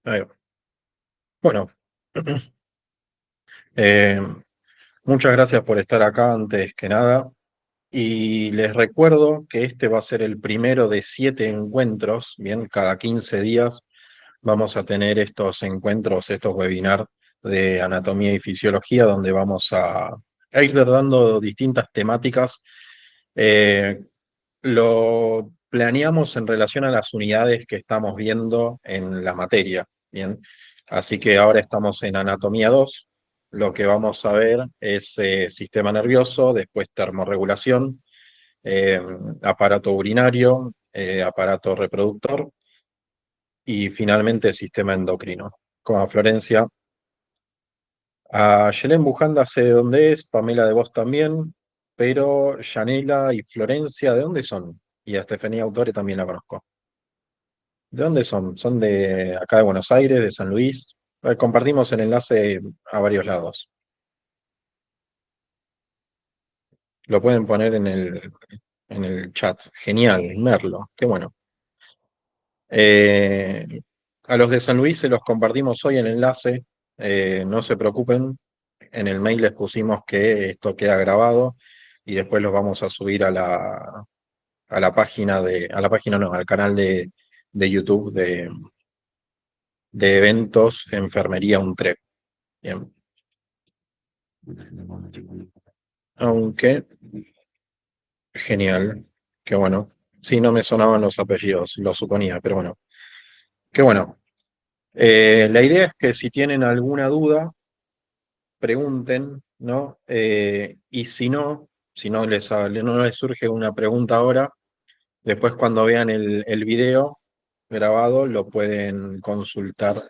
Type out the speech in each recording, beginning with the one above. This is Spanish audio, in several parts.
Ahí va. Bueno, eh, muchas gracias por estar acá antes que nada. Y les recuerdo que este va a ser el primero de 7 encuentros, bien, cada 15 días vamos a tener estos encuentros, estos webinars de anatomía y fisiología, donde vamos a ir dando distintas temáticas. Eh, lo planeamos en relación a las unidades que estamos viendo en la materia, bien. Así que ahora estamos en anatomía 2. Lo que vamos a ver es sistema nervioso, después termorregulación, eh, aparato urinario, aparato reproductor y finalmente sistema endocrino. Como a Florencia, a Yelén Bujanda sé de dónde es, Pamela de Vos también, pero Yanela y Florencia, ¿de dónde son? Y a Estefanía Autore también la conozco. ¿De dónde son? ¿Son de acá de Buenos Aires, de San Luis? Compartimos el enlace a varios lados. Lo pueden poner en el chat. Genial, Merlo, qué bueno. Eh, a los de San Luis se los compartimos hoy el enlace, no se preocupen, en el mail les pusimos que esto queda grabado y después los vamos a subir a la página a la página no, al canal de YouTube de eventos Enfermería Untrep. Bien. Aunque, genial, qué bueno. Sí, no me sonaban los apellidos, lo suponía, pero bueno, qué bueno. La idea es que si tienen alguna duda, pregunten, ¿no? Y si no no les surge una pregunta ahora, después cuando vean el video grabado, lo pueden consultar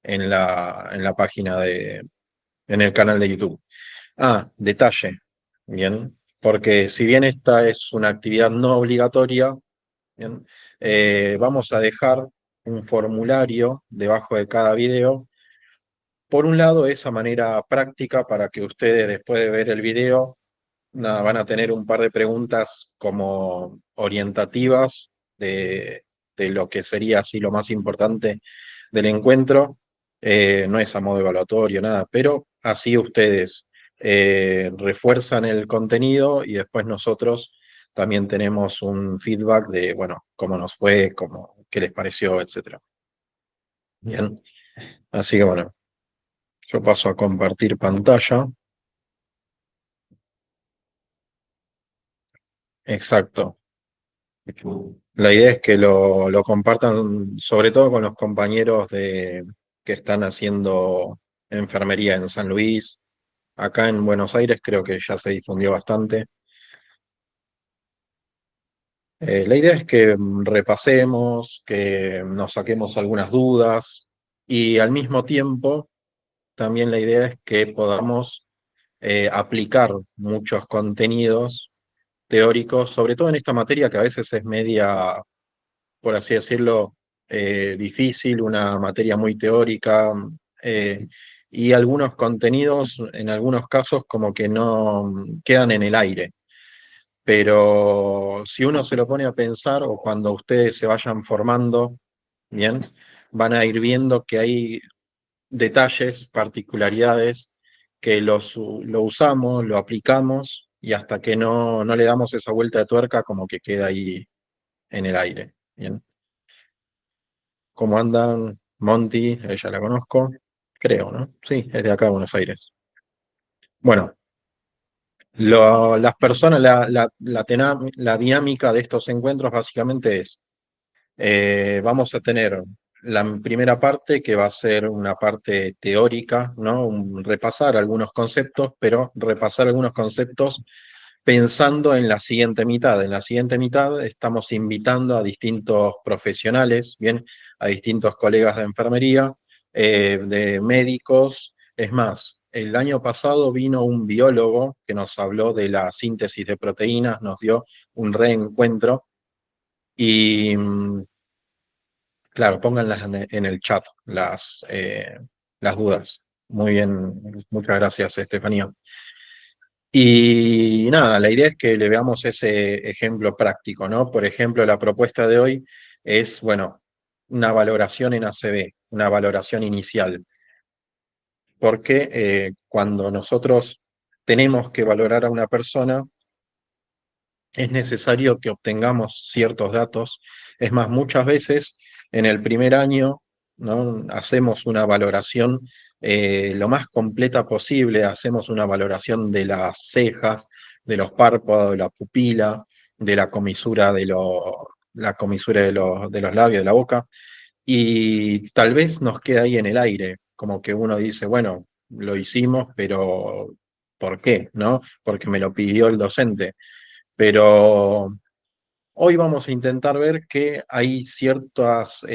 en la página en el canal de YouTube. Ah, detalle, bien, porque si bien esta es una actividad no obligatoria, bien, vamos a dejar un formulario debajo de cada video. Por un lado, esa manera práctica para que ustedes después de ver el video, nada, van a tener un par de preguntas como orientativas de lo que sería así lo más importante del encuentro. No es a modo evaluatorio, nada, pero así ustedes refuerzan el contenido y después nosotros también tenemos un feedback de, bueno, cómo nos fue, qué les pareció, etcétera. Bien, así que bueno, yo paso a compartir pantalla. Exacto. La idea es que lo compartan sobre todo con los compañeros que están haciendo enfermería en San Luis. Acá en Buenos Aires creo que ya se difundió bastante. La idea es que repasemos, que nos saquemos algunas dudas y al mismo tiempo también la idea es que podamos aplicar muchos contenidos teóricos, sobre todo en esta materia que a veces es media, por así decirlo, difícil, una materia muy teórica, eh, y algunos contenidos, en algunos casos, como que no quedan en el aire. Pero si uno se lo pone a pensar, o cuando ustedes se vayan formando, bien, van a ir viendo que hay detalles, particularidades, que lo usamos, lo aplicamos, y hasta que no le damos esa vuelta de tuerca, como que queda ahí en el aire. Bien. ¿Cómo andan? Monty, ella la conozco, creo, ¿no? Sí, es de acá de Buenos Aires. Bueno, las personas, la dinámica de estos encuentros básicamente es, vamos a tener la primera parte que va a ser una parte teórica, ¿no? Repasar algunos conceptos, pero repasar algunos conceptos pensando en la siguiente mitad. En la siguiente mitad estamos invitando a distintos profesionales, bien, a distintos colegas de enfermería, de médicos. Es más, el año pasado vino un biólogo que nos habló de la síntesis de proteínas, nos dio un reencuentro y, claro, pónganlas en el chat las dudas. Muy bien, muchas gracias, Estefanía. Y nada, la idea es que le veamos ese ejemplo práctico, ¿no? Por ejemplo, la propuesta de hoy es, bueno, una valoración en ACV. una valoración inicial, porque cuando nosotros tenemos que valorar a una persona, es necesario que obtengamos ciertos datos. Es más, muchas veces en el primer año, ¿no? Hacemos una valoración lo más completa posible, hacemos una valoración de las cejas, de los párpados, de la pupila, de la comisura la comisura de los labios, de la boca, y tal vez nos queda ahí en el aire, como que uno dice, bueno, lo hicimos, pero ¿por qué? ¿No? Porque me lo pidió el docente. Pero hoy vamos a intentar ver que hay ciertos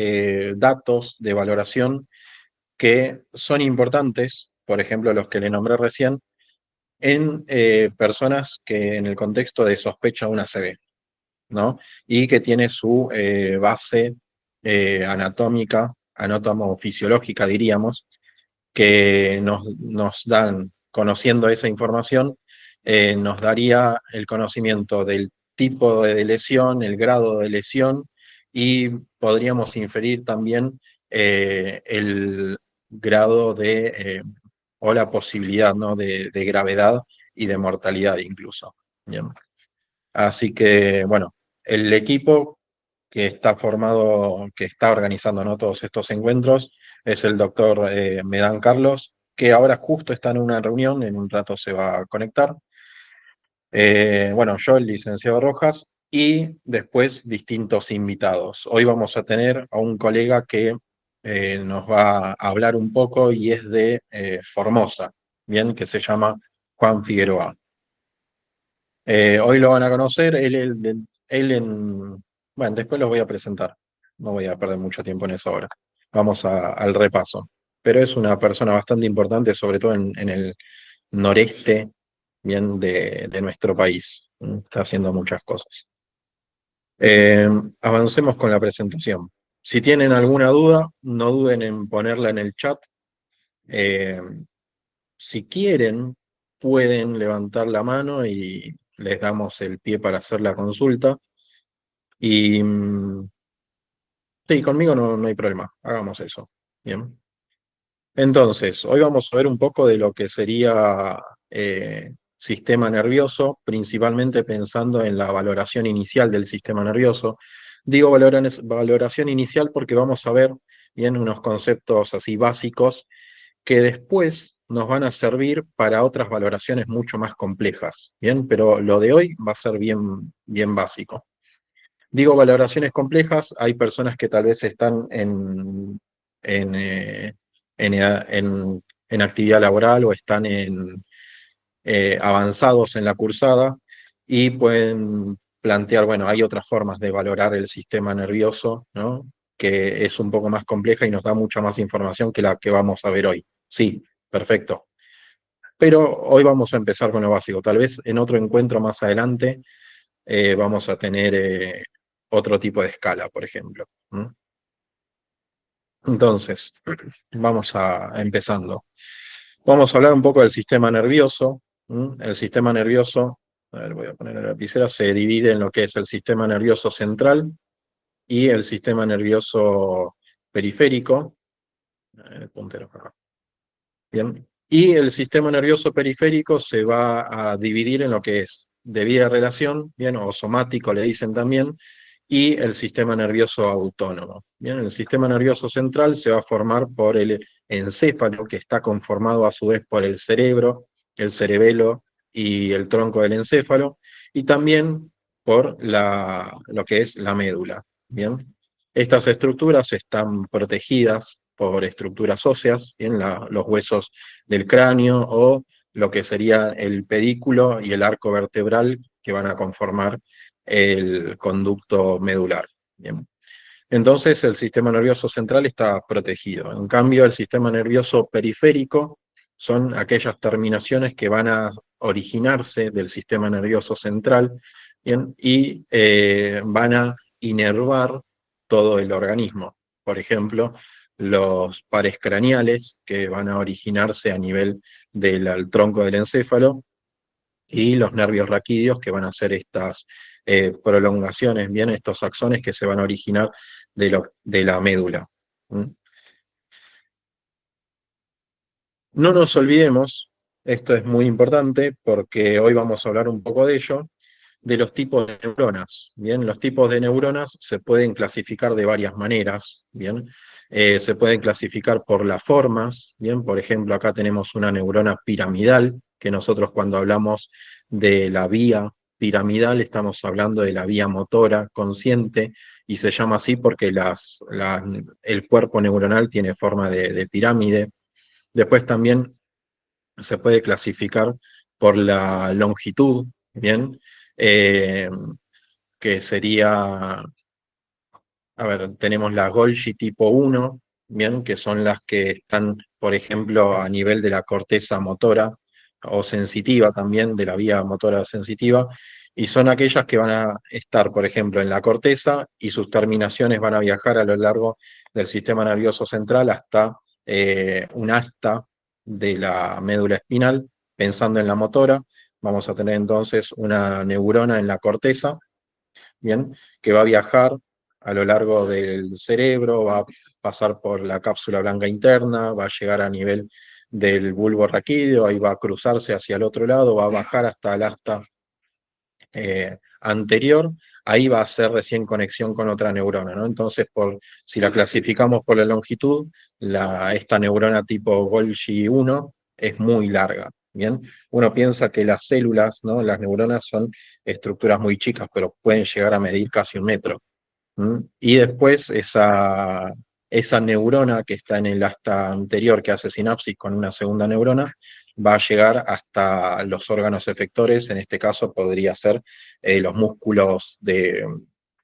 datos de valoración que son importantes, por ejemplo, los que le nombré recién, en personas que en el contexto de sospecha de una ACV, ¿no? Y que tiene su base anatómica, anatomo-fisiológica, diríamos, que nos dan, conociendo esa información, nos daría el conocimiento del tipo de lesión, el grado de lesión, y podríamos inferir también el grado o la posibilidad, ¿no? de gravedad y de mortalidad incluso. Bien. Así que, bueno, el equipo que está formado, que está organizando, ¿no? todos estos encuentros, es el doctor Medán Carlos, que ahora justo está en una reunión, en un rato se va a conectar. Bueno, yo, el licenciado Rojas, y después distintos invitados. Hoy vamos a tener a un colega que nos va a hablar un poco y es de Formosa, bien, que se llama Juan Figueroa. Hoy lo van a conocer, bueno, después los voy a presentar, no voy a perder mucho tiempo en eso ahora. Vamos al repaso. Pero es una persona bastante importante, sobre todo en el noreste, bien, de nuestro país. Está haciendo muchas cosas. Avancemos con la presentación. Si tienen alguna duda, no duden en ponerla en el chat. Eh, si quieren, pueden levantar la mano y les damos el pie para hacer la consulta. Y sí, conmigo no hay problema, hagamos eso. Bien. Entonces, hoy vamos a ver un poco de lo que sería sistema nervioso, principalmente pensando en la valoración inicial del sistema nervioso. Digo valoración inicial porque vamos a ver bien unos conceptos así básicos que después nos van a servir para otras valoraciones mucho más complejas, ¿bien? Pero lo de hoy va a ser bien básico. Digo valoraciones complejas, hay personas que tal vez están en, eh, en actividad laboral o están avanzados en la cursada y pueden plantear, bueno, hay otras formas de valorar el sistema nervioso, ¿no? Que es un poco más compleja y nos da mucha más información que la que vamos a ver hoy. Sí, perfecto. Pero hoy vamos a empezar con lo básico. Tal vez en otro encuentro más adelante vamos a tener otro tipo de escala, por ejemplo. ¿Mm? Entonces, vamos empezando. Vamos a hablar un poco del sistema nervioso. ¿Mm? El sistema nervioso, a ver, voy a poner la lapicera, se divide en lo que es el sistema nervioso central y el sistema nervioso periférico. El puntero acá. Bien. Y el sistema nervioso periférico se va a dividir en lo que es debida relación, bien, o somático le dicen también, y el sistema nervioso autónomo. Bien, el sistema nervioso central se va a formar por el encéfalo, que está conformado a su vez por el cerebro, el cerebelo y el tronco del encéfalo, y también por lo que es la médula. Bien. Estas estructuras están protegidas por estructuras óseas, bien, los huesos del cráneo o lo que sería el pedículo y el arco vertebral que van a conformar el conducto medular. Bien. Entonces el sistema nervioso central está protegido. En cambio, el sistema nervioso periférico son aquellas terminaciones que van a originarse del sistema nervioso central, ¿bien? Y van a inervar todo el organismo. Por ejemplo, los pares craneales que van a originarse a nivel del tronco del encéfalo y los nervios raquídeos que van a hacer estas prolongaciones, bien, estos axones que se van a originar de la médula. ¿Mm? No nos olvidemos, esto es muy importante porque hoy vamos a hablar un poco de ello, de los tipos de neuronas. Bien, los tipos de neuronas se pueden clasificar de varias maneras. Bien, se pueden clasificar por las formas. Bien, por ejemplo, acá tenemos una neurona piramidal, que nosotros cuando hablamos de la vía piramidal estamos hablando de la vía motora consciente y se llama así porque el cuerpo neuronal tiene forma de pirámide. Después también se puede clasificar por la longitud, ¿bien? Eh, que sería, a ver, tenemos la Golgi tipo 1, ¿bien? Que son las que están, por ejemplo, a nivel de la corteza motora o sensitiva también, de la vía motora sensitiva, y son aquellas que van a estar, por ejemplo, en la corteza y sus terminaciones van a viajar a lo largo del sistema nervioso central hasta un asta de la médula espinal. Pensando en la motora, vamos a tener entonces una neurona en la corteza, ¿bien? Que va a viajar a lo largo del cerebro, va a pasar por la cápsula blanca interna, va a llegar a nivel del bulbo raquídeo, ahí va a cruzarse hacia el otro lado, va a bajar hasta el asta anterior, ahí va a ser recién conexión con otra neurona, ¿no? Entonces, si la clasificamos por la longitud, esta neurona tipo Golgi 1 es muy larga, ¿bien? Uno piensa que las células, ¿no? Las neuronas son estructuras muy chicas, pero pueden llegar a medir casi 1 metro. ¿Mm? Y después esa neurona que está en el asta anterior que hace sinapsis con una segunda neurona va a llegar hasta los órganos efectores, en este caso podría ser los músculos de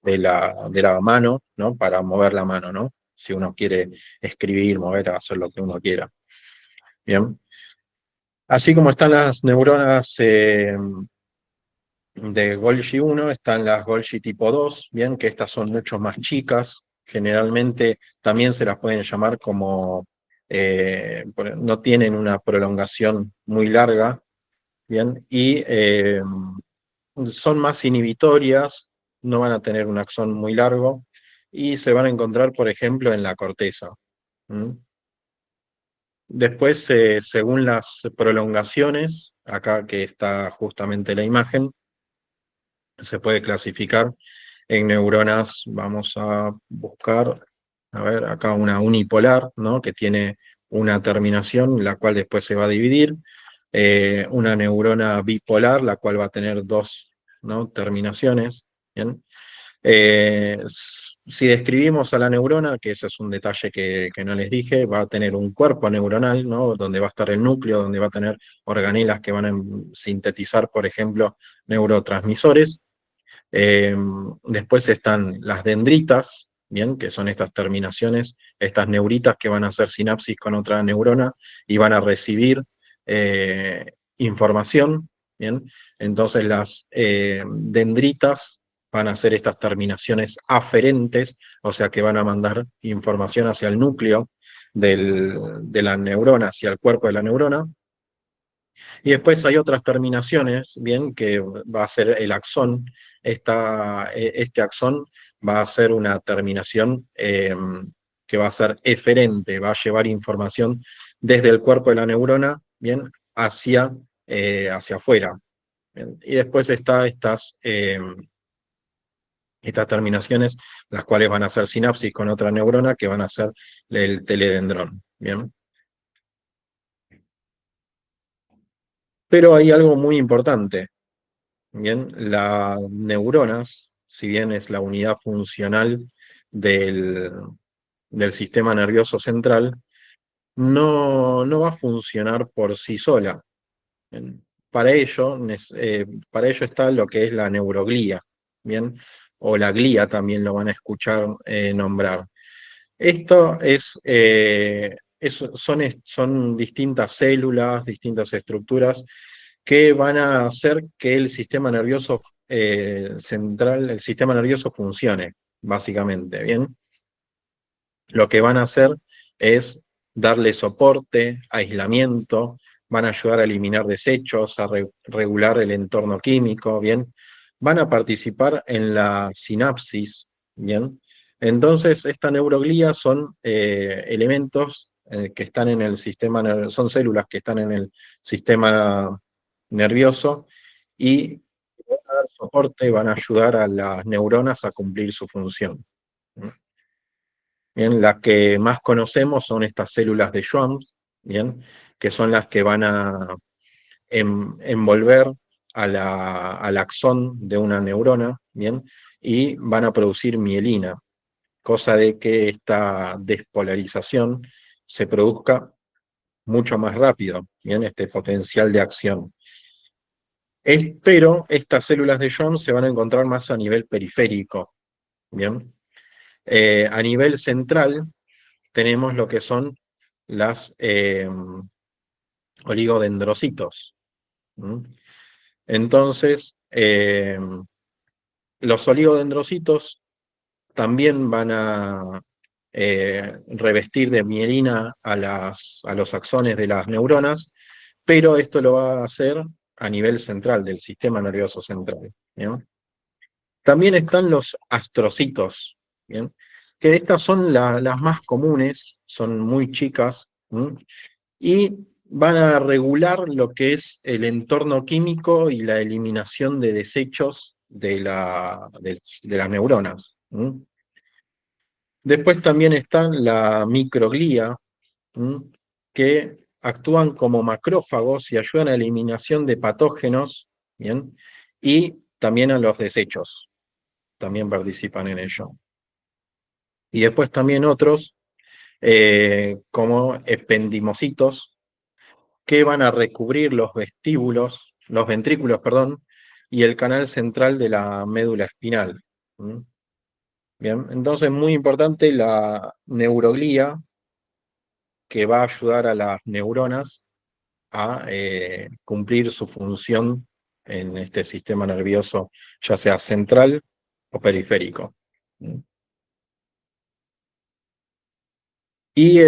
la mano, ¿no? Para mover la mano, ¿no? Si uno quiere escribir, mover, hacer lo que uno quiera. Bien. Así como están las neuronas de Golgi 1 están las Golgi tipo 2, bien, que estas son mucho más chicas, generalmente también se las pueden llamar como, no tienen una prolongación muy larga, bien, y son más inhibitorias, no van a tener un axón muy largo, y se van a encontrar, por ejemplo, en la corteza. ¿Mm? Después, según las prolongaciones, acá que está justamente la imagen, se puede clasificar en neuronas, vamos a buscar, a ver, acá una unipolar, ¿no? Que tiene una terminación, la cual después se va a dividir, una neurona bipolar, la cual va a tener dos, ¿no? Terminaciones, ¿bien? Si describimos a la neurona, que ese es un detalle que no les dije, va a tener un cuerpo neuronal, ¿no? Donde va a estar el núcleo, donde va a tener organelas que van a sintetizar, por ejemplo, neurotransmisores. Eh, Después están las dendritas, bien, que son estas terminaciones, estas neuritas que van a hacer sinapsis con otra neurona y van a recibir información, bien. Entonces las dendritas van a hacer estas terminaciones aferentes, o sea que van a mandar información hacia el núcleo de la neurona, hacia el cuerpo de la neurona, y después hay otras terminaciones, bien, que va a ser el axón. Este axón va a ser una terminación que va a ser eferente, va a llevar información desde el cuerpo de la neurona, bien, hacia afuera. Bien. Y después está estas terminaciones, las cuales van a hacer sinapsis con otra neurona, que van a ser el teledendrón. Bien. Pero hay algo muy importante. Bien, las neuronas, si bien es la unidad funcional del, del sistema nervioso central, no va a funcionar por sí sola. Bien, para ello está lo que es la neuroglía, bien, o la glía también lo van a escuchar nombrar. Esto son distintas células, distintas estructuras que van a hacer que el sistema nervioso central, el sistema nervioso funcione, básicamente, ¿bien? Lo que van a hacer es darle soporte, aislamiento, van a ayudar a eliminar desechos, a regular el entorno químico, ¿bien? Van a participar en la sinapsis, ¿bien? Entonces, esta neuroglía son elementos que están en el sistema, son células que están en el sistema nervioso y van a dar soporte, van a ayudar a las neuronas a cumplir su función. Bien, las que más conocemos son estas células de Schwann, bien, que son las que van a envolver al axón de una neurona, bien, y van a producir mielina, cosa de que esta despolarización se produzca mucho más rápido, bien, este potencial de acción. Pero estas células de Schwann se van a encontrar más a nivel periférico, bien. A nivel central tenemos lo que son las oligodendrocitos. Entonces, los oligodendrocitos también van a revestir de mielina a los axones de las neuronas, pero esto lo va a hacer a nivel central, del sistema nervioso central. ¿Bien? También están los astrocitos, ¿bien? Que estas son las más comunes, son muy chicas, ¿m? Y van a regular lo que es el entorno químico y la eliminación de desechos de las neuronas. Después también están la microglía, que actúan como macrófagos y ayudan a la eliminación de patógenos, ¿bien? Y también a los desechos, también participan en ello. Y después también otros, como ependimocitos, que van a recubrir los vestíbulos, los ventrículos, perdón, y el canal central de la médula espinal. Bien, entonces muy importante la neuroglía, que va a ayudar a las neuronas a cumplir su función en este sistema nervioso, ya sea central o periférico. Y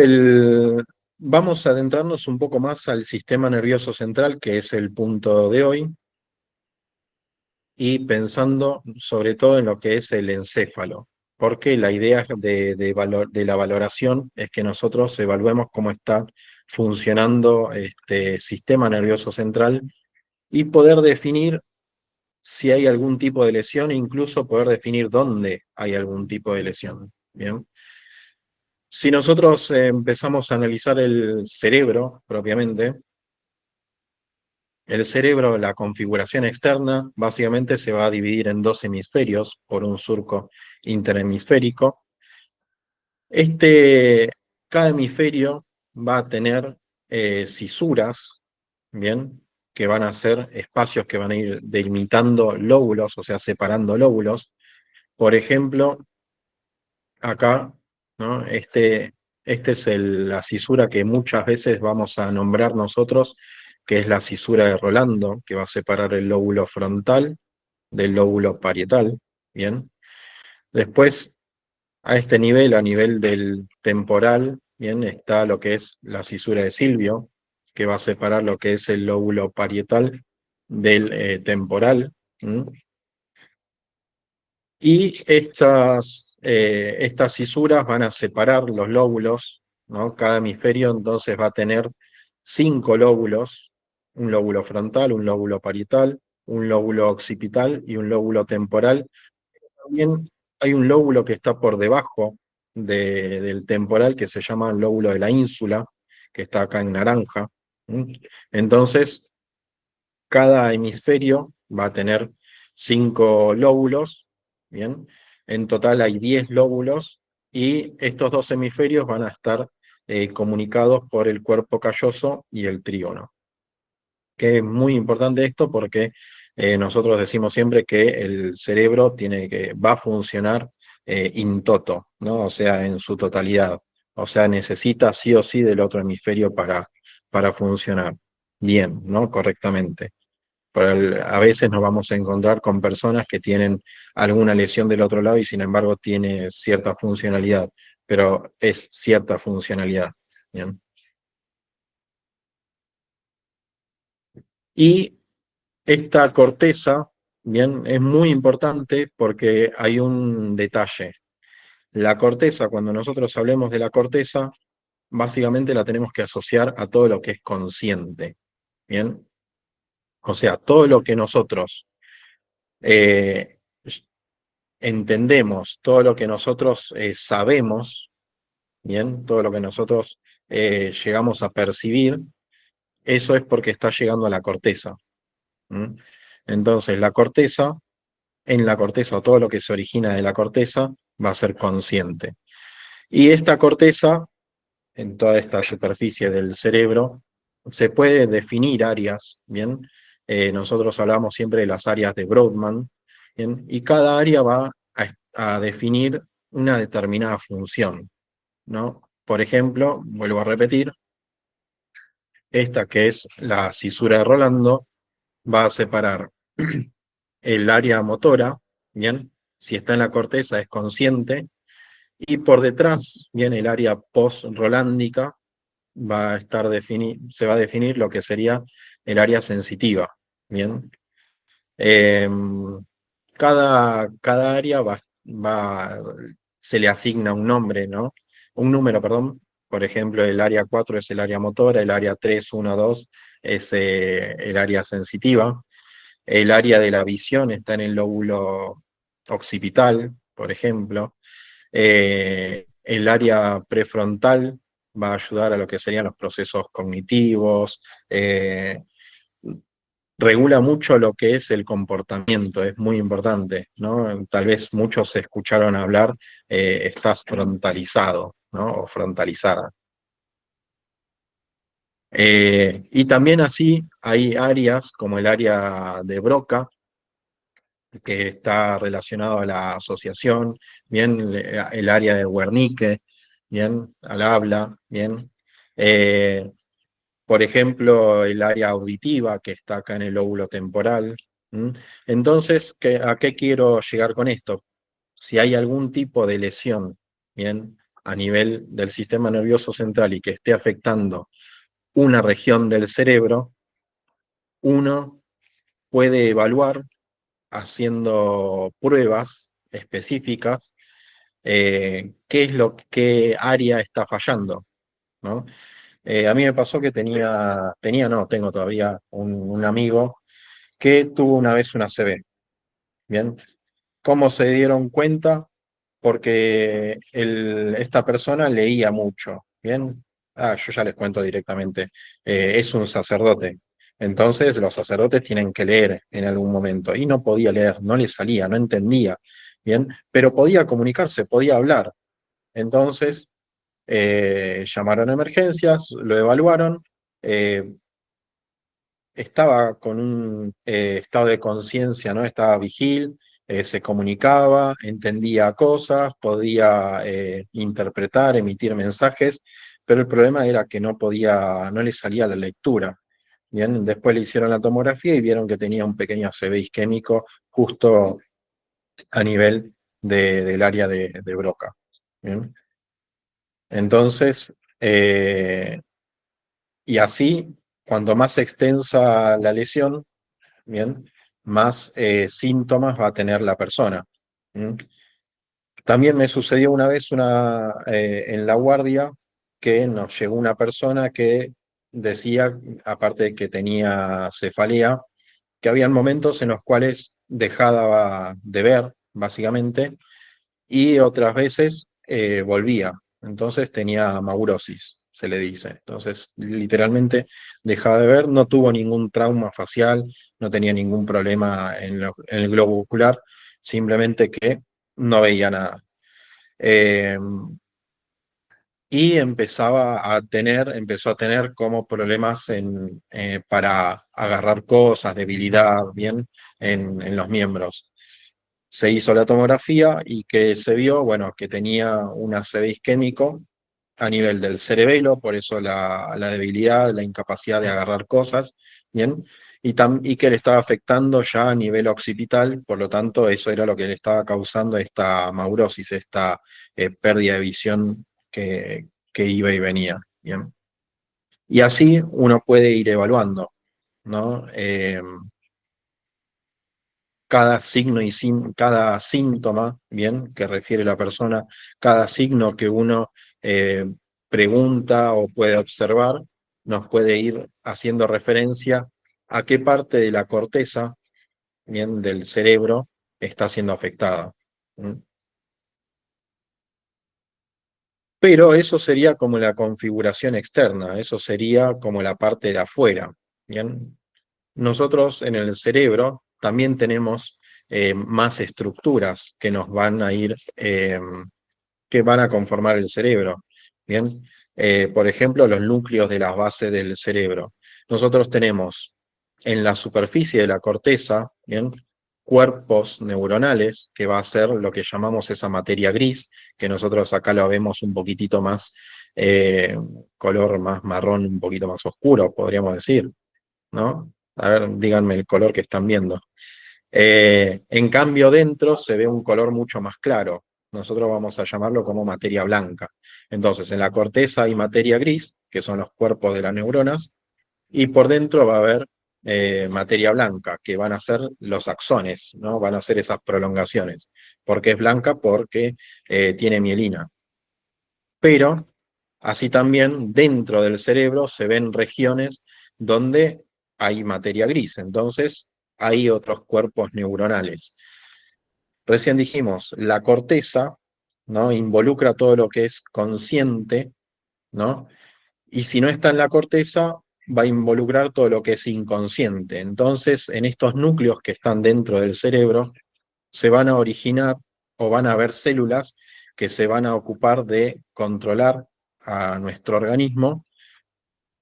vamos a adentrarnos un poco más al sistema nervioso central, que es el punto de hoy, y pensando sobre todo en lo que es el encéfalo, porque la idea de la valoración es que nosotros evaluemos cómo está funcionando este sistema nervioso central y poder definir si hay algún tipo de lesión e incluso poder definir dónde hay algún tipo de lesión. ¿Bien? Si nosotros empezamos a analizar el cerebro propiamente, el cerebro, la configuración externa, básicamente se va a dividir en dos hemisferios por un surco interhemisférico. Cada hemisferio va a tener cisuras, ¿bien? Que van a ser espacios que van a ir delimitando lóbulos, o sea, separando lóbulos. Por ejemplo, acá, ¿no? Este es la cisura que muchas veces vamos a nombrar nosotros, que es la cisura de Rolando, que va a separar el lóbulo frontal del lóbulo parietal, ¿bien? Después, a este nivel, a nivel del temporal, ¿bien? Está lo que es la cisura de Silvio, que va a separar lo que es el lóbulo parietal del temporal. Y estas cisuras van a separar los lóbulos, ¿no? Cada hemisferio entonces va a tener 5 lóbulos, un lóbulo frontal, un lóbulo parietal, un lóbulo occipital y un lóbulo temporal. También hay un lóbulo que está por debajo del temporal que se llama el lóbulo de la ínsula, que está acá en naranja. Entonces, cada hemisferio va a tener 5 lóbulos, ¿bien? En total hay 10 lóbulos y estos dos hemisferios van a estar comunicados por el cuerpo calloso y el trígono. Que es muy importante esto porque nosotros decimos siempre que el cerebro va a funcionar in toto, ¿no? O sea, en su totalidad. O sea, necesita sí o sí del otro hemisferio para funcionar bien, ¿no? Correctamente. A veces nos vamos a encontrar con personas que tienen alguna lesión del otro lado y sin embargo tiene cierta funcionalidad, pero es cierta funcionalidad. ¿Bien? Y esta corteza, bien, es muy importante porque hay un detalle. La corteza, cuando nosotros hablemos de la corteza, básicamente la tenemos que asociar a todo lo que es consciente, ¿bien? O sea, todo lo que nosotros eh, entendemos, todo lo que nosotros sabemos, ¿bien? Todo lo que nosotros llegamos a percibir, eso es porque está llegando a la corteza. ¿M? Entonces, en la corteza, o todo lo que se origina de la corteza, va a ser consciente. Y esta corteza, en toda esta superficie del cerebro, se puede definir áreas, ¿bien? Nosotros hablamos siempre de las áreas de Brodmann, ¿bien? Y cada área va a definir una determinada función, ¿no? Por ejemplo, vuelvo a repetir, esta que es la cisura de Rolando, va a separar el área motora, ¿bien? Si está en la corteza es consciente, y por detrás viene el área post-rolándica, se va a definir lo que sería el área sensitiva, ¿bien? Eh, cada área se le asigna un nombre, ¿no? Un número, perdón. Por ejemplo, el área 4 es el área motora, el área 3, 1, 2 es el área sensitiva. El área de la visión está en el lóbulo occipital, por ejemplo. El área prefrontal va a ayudar a lo que serían los procesos cognitivos. Regula mucho lo que es el comportamiento, es muy importante, ¿no? Tal vez muchos escucharon hablar, estás frontalizado, ¿no? O frontalizada. Y también así hay áreas como el área de Broca, que está relacionado a la asociación, bien, el área de Wernicke, bien, al habla, bien. Eh, por ejemplo, el área auditiva que está acá en el lóbulo temporal. ¿M? Entonces, ¿a qué quiero llegar con esto? Si hay algún tipo de lesión, bien, a nivel del sistema nervioso central y que esté afectando una región del cerebro, uno puede evaluar haciendo pruebas específicas qué área está fallando, ¿no? A mí me pasó que no, tengo todavía un amigo que tuvo una vez una CB, ¿bien? ¿Cómo se dieron cuenta? Porque esta persona leía mucho, ¿bien? Yo ya les cuento directamente, es un sacerdote. Entonces los sacerdotes tienen que leer en algún momento y no podía leer, no le salía, no entendía, ¿bien? Pero podía comunicarse, podía hablar. Entonces llamaron a emergencias, lo evaluaron, eh, estaba con un estado de conciencia, ¿no? Estaba vigil, se comunicaba, entendía cosas, podía interpretar, emitir mensajes, pero el problema era que no podía, no le salía la lectura. Bien, después le hicieron la tomografía y vieron que tenía un pequeño ACV isquémico justo a nivel del área de Broca. Bien. Entonces, y así, cuanto más extensa la lesión, bien, más síntomas va a tener la persona. ¿M? También me sucedió una vez en la guardia que nos llegó una persona que decía, aparte de que tenía cefalea, que habían momentos en los cuales dejaba de ver, básicamente, y otras veces volvía. Entonces tenía maurosis, se le dice. Entonces, literalmente dejaba de ver, no tuvo ningún trauma facial, no tenía ningún problema en el globo ocular, simplemente que no veía nada. Eh, y empezó a tener como problemas para agarrar cosas, debilidad, bien, en los miembros. Se hizo la tomografía y que se vio, bueno, que tenía un ACV isquémico a nivel del cerebelo, por eso la debilidad, la incapacidad de agarrar cosas, ¿bien? Y que le estaba afectando ya a nivel occipital, por lo tanto, eso era lo que le estaba causando esta maurosis, esta pérdida de visión que iba y venía, ¿bien? Y así uno puede ir evaluando, ¿no? Cada signo cada síntoma, bien, que refiere la persona, cada signo que uno pregunta o puede observar, nos puede ir haciendo referencia a qué parte de la corteza, bien, del cerebro está siendo afectada. ¿Mm? Pero eso sería como la configuración externa, eso sería como la parte de afuera. Bien, nosotros en el cerebro también tenemos más estructuras que nos van a ir, que van a conformar el cerebro. Bien, por ejemplo, los núcleos de las bases del cerebro. Nosotros tenemos en la superficie de la corteza, bien, cuerpos neuronales, que va a ser lo que llamamos esa materia gris, que nosotros acá lo vemos un poquitito más, eh, color más marrón, un poquito más oscuro, podríamos decir, ¿no? A ver, díganme el color que están viendo. En cambio, dentro se ve un color mucho más claro. Nosotros vamos a llamarlo como materia blanca. Entonces, en la corteza hay materia gris, que son los cuerpos de las neuronas, y por dentro va a haber materia blanca, que van a ser los axones, ¿no? Van a ser esas prolongaciones. ¿Por qué es blanca? Porque tiene mielina. Pero así también dentro del cerebro se ven regiones donde hay materia gris, entonces hay otros cuerpos neuronales. Recién dijimos, la corteza, ¿no? Involucra todo lo que es consciente, ¿no? Y si no está en la corteza, va a involucrar todo lo que es inconsciente. Entonces, en estos núcleos que están dentro del cerebro, se van a originar o van a haber células que se van a ocupar de controlar a nuestro organismo,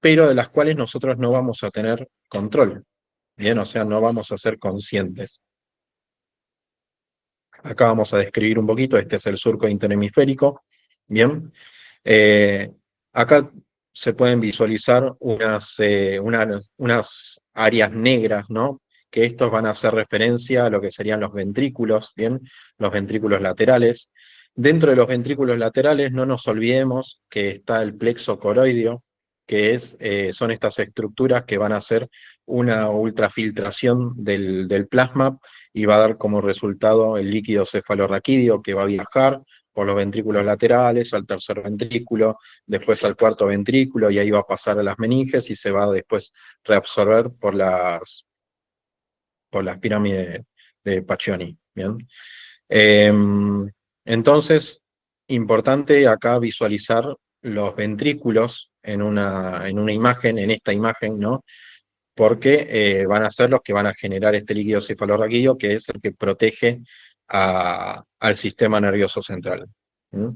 pero de las cuales nosotros no vamos a tener control. Bien, o sea, no vamos a ser conscientes. Acá vamos a describir un poquito, este es el surco interhemisférico. Bien, Eh, acá se pueden visualizar unas áreas negras, ¿no? Que estos van a hacer referencia a lo que serían los ventrículos, ¿bien? Los ventrículos laterales. Dentro de los ventrículos laterales no nos olvidemos que está el plexo coroideo, que son estas estructuras que van a hacer una ultrafiltración del plasma y va a dar como resultado el líquido cefalorraquídeo que va a viajar por los ventrículos laterales, al tercer ventrículo, después al cuarto ventrículo, y ahí va a pasar a las meninges y se va a después reabsorber por las pirámides de Pacchioni. ¿Bien? Eh, entonces, importante acá visualizar los ventrículos en una imagen, en esta imagen, ¿no? Porque van a ser los que van a generar este líquido cefalorraquídeo, que es el que protege al sistema nervioso central. ¿Mm?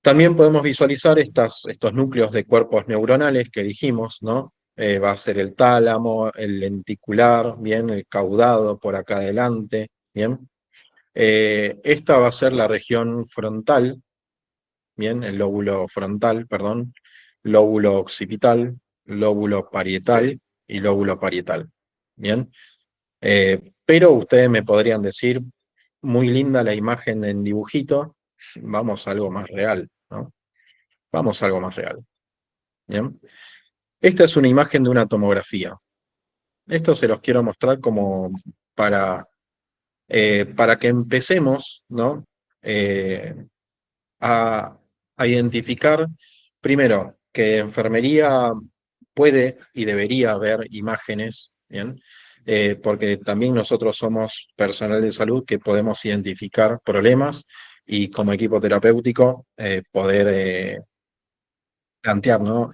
También podemos visualizar estos núcleos de cuerpos neuronales que dijimos, ¿no? Va a ser el tálamo, el lenticular, bien, el caudado por acá adelante, bien. Esta va a ser la región frontal, bien, el lóbulo frontal, perdón, lóbulo occipital, lóbulo parietal y lóbulo parietal, bien. Pero ustedes me podrían decir, muy linda la imagen en dibujito, vamos a algo más real, ¿no? Vamos a algo más real. ¿Bien? Esta es una imagen de una tomografía. Esto se los quiero mostrar como para, para que empecemos, ¿no? Eh, a identificar, primero, que enfermería puede y debería ver imágenes, ¿bien? Porque también nosotros somos personal de salud que podemos identificar problemas y como equipo terapéutico poder plantear, ¿no?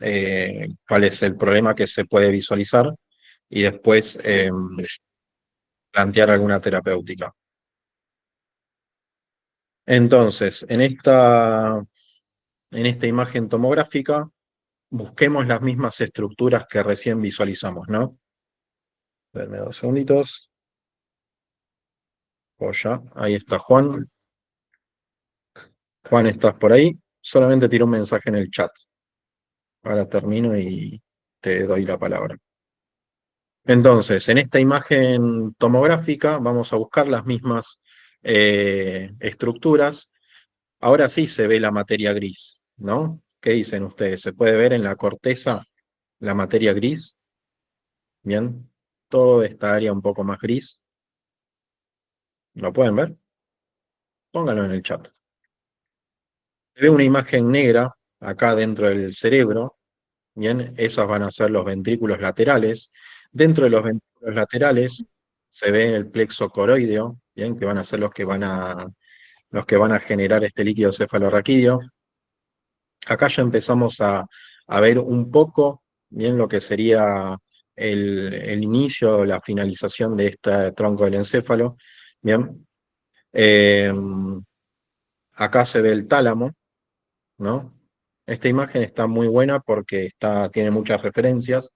Cuál es el problema que se puede visualizar y después plantear alguna terapéutica. Entonces, en esta imagen tomográfica, busquemos las mismas estructuras que recién visualizamos, ¿no? Denme 2 segunditos. O ya, ahí está Juan. Juan, ¿estás por ahí? Solamente tiro un mensaje en el chat. Ahora termino y te doy la palabra. Entonces, en esta imagen tomográfica vamos a buscar las mismas estructuras. Ahora sí se ve la materia gris, ¿no? ¿Qué dicen ustedes? ¿Se puede ver en la corteza la materia gris? Bien, toda esta área un poco más gris. ¿Lo pueden ver? Pónganlo en el chat. Se ve una imagen negra, acá dentro del cerebro, bien, esos van a ser los ventrículos laterales. Dentro de los ventrículos laterales se ve el plexo coroideo, bien, que van a ser los que van a generar este líquido cefalorraquídeo. Acá ya empezamos a ver un poco, bien, lo que sería el inicio, la finalización de este tronco del encéfalo, bien. Eh, Acá se ve el tálamo, ¿no? Esta imagen está muy buena porque tiene muchas referencias.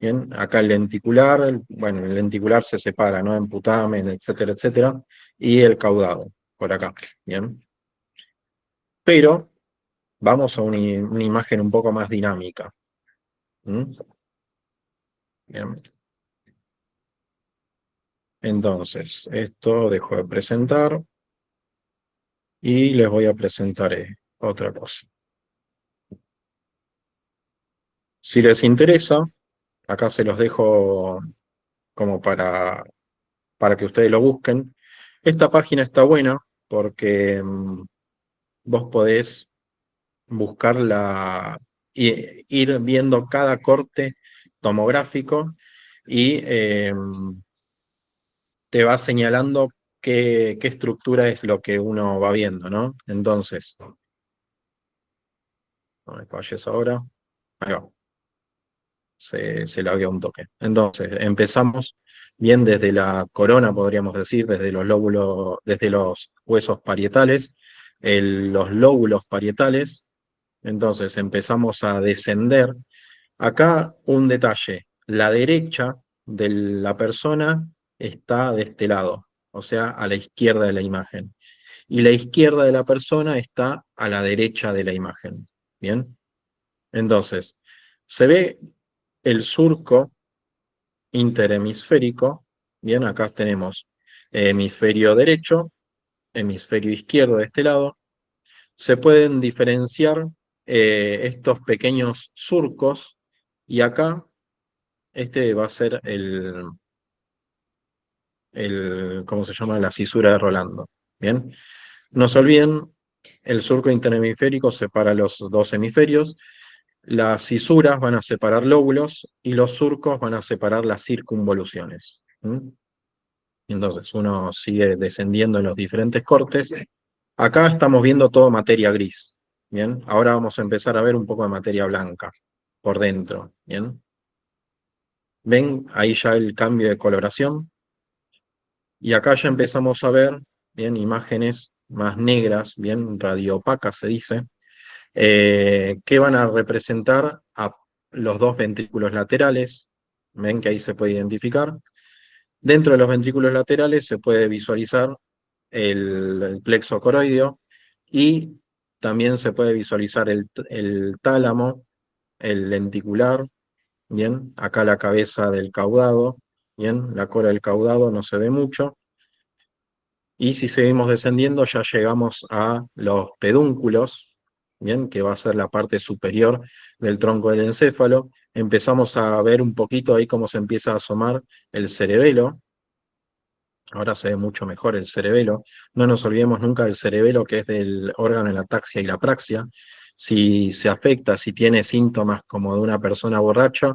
Bien, acá el lenticular, bueno, el lenticular se separa, ¿no? En putamen, etcétera, etcétera, y el caudado, por acá, bien. Pero vamos a una imagen un poco más dinámica. ¿Mm? Bien. Entonces, esto dejo de presentar y les voy a presentar otra cosa. Si les interesa, acá se los dejo como para que ustedes lo busquen. Esta página está buena porque vos podés buscarla y ir viendo cada corte tomográfico y te va señalando qué estructura es lo que uno va viendo, ¿no? Entonces, no me falles ahora. Ahí va. Se le había un toque. Entonces, empezamos bien desde la corona, podríamos decir, desde los lóbulos, desde los huesos parietales, los lóbulos parietales. Entonces, empezamos a descender. Acá un detalle, la derecha de la persona está de este lado, o sea, a la izquierda de la imagen. Y la izquierda de la persona está a la derecha de la imagen. Bien, entonces, se ve el surco interhemisférico. Bien, acá tenemos hemisferio derecho, hemisferio izquierdo de este lado. Se pueden diferenciar estos pequeños surcos y acá este va a ser ¿cómo se llama? La cisura de Rolando. Bien, no se olviden, el surco interhemisférico separa los dos hemisferios. Las cisuras van a separar lóbulos y los surcos van a separar las circunvoluciones. ¿Mm? Entonces uno sigue descendiendo en los diferentes cortes. Acá estamos viendo todo materia gris. Bien, ahora vamos a empezar a ver un poco de materia blanca por dentro. Bien, ven ahí ya el cambio de coloración. Y acá ya empezamos a ver, bien, imágenes más negras, bien radiopacas se dice, que van a representar a los dos ventrículos laterales. Ven que ahí se puede identificar. Dentro de los ventrículos laterales se puede visualizar el plexo coroideo y también se puede visualizar el tálamo, el lenticular, bien, acá la cabeza del caudado, bien, la cola del caudado no se ve mucho. Y si seguimos descendiendo, ya llegamos a los pedúnculos, bien, que va a ser la parte superior del tronco del encéfalo. Empezamos a ver un poquito ahí cómo se empieza a asomar el cerebelo. Ahora se ve mucho mejor el cerebelo. No nos olvidemos nunca del cerebelo, que es del órgano de la ataxia y la praxia. Si se afecta, si tiene síntomas como de una persona borracha,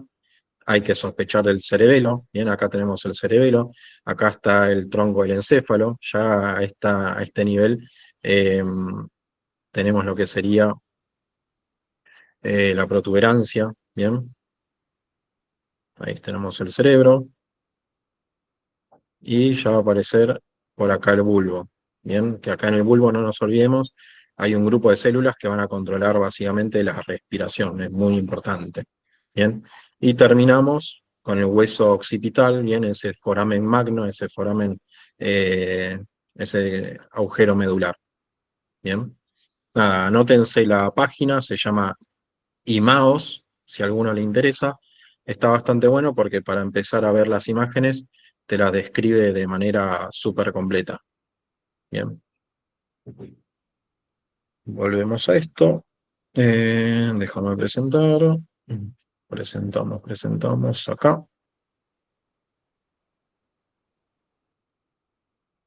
hay que sospechar del cerebelo. Bien, acá tenemos el cerebelo, acá está el tronco del encéfalo, ya a este nivel eh, tenemos lo que sería la protuberancia. Bien, ahí tenemos el cerebro y ya va a aparecer por acá el bulbo. Bien, que acá en el bulbo no nos olvidemos, hay un grupo de células que van a controlar básicamente la respiración, es muy importante. Bien, y terminamos con el hueso occipital, bien, ese foramen magno, ese foramen, eh, ese agujero medular. Bien, nada, anótense la página, se llama IMAOS, si a alguno le interesa. Está bastante bueno porque para empezar a ver las imágenes te las describe de manera súper completa. Bien, volvemos a esto. Déjame presentar. Presentamos acá.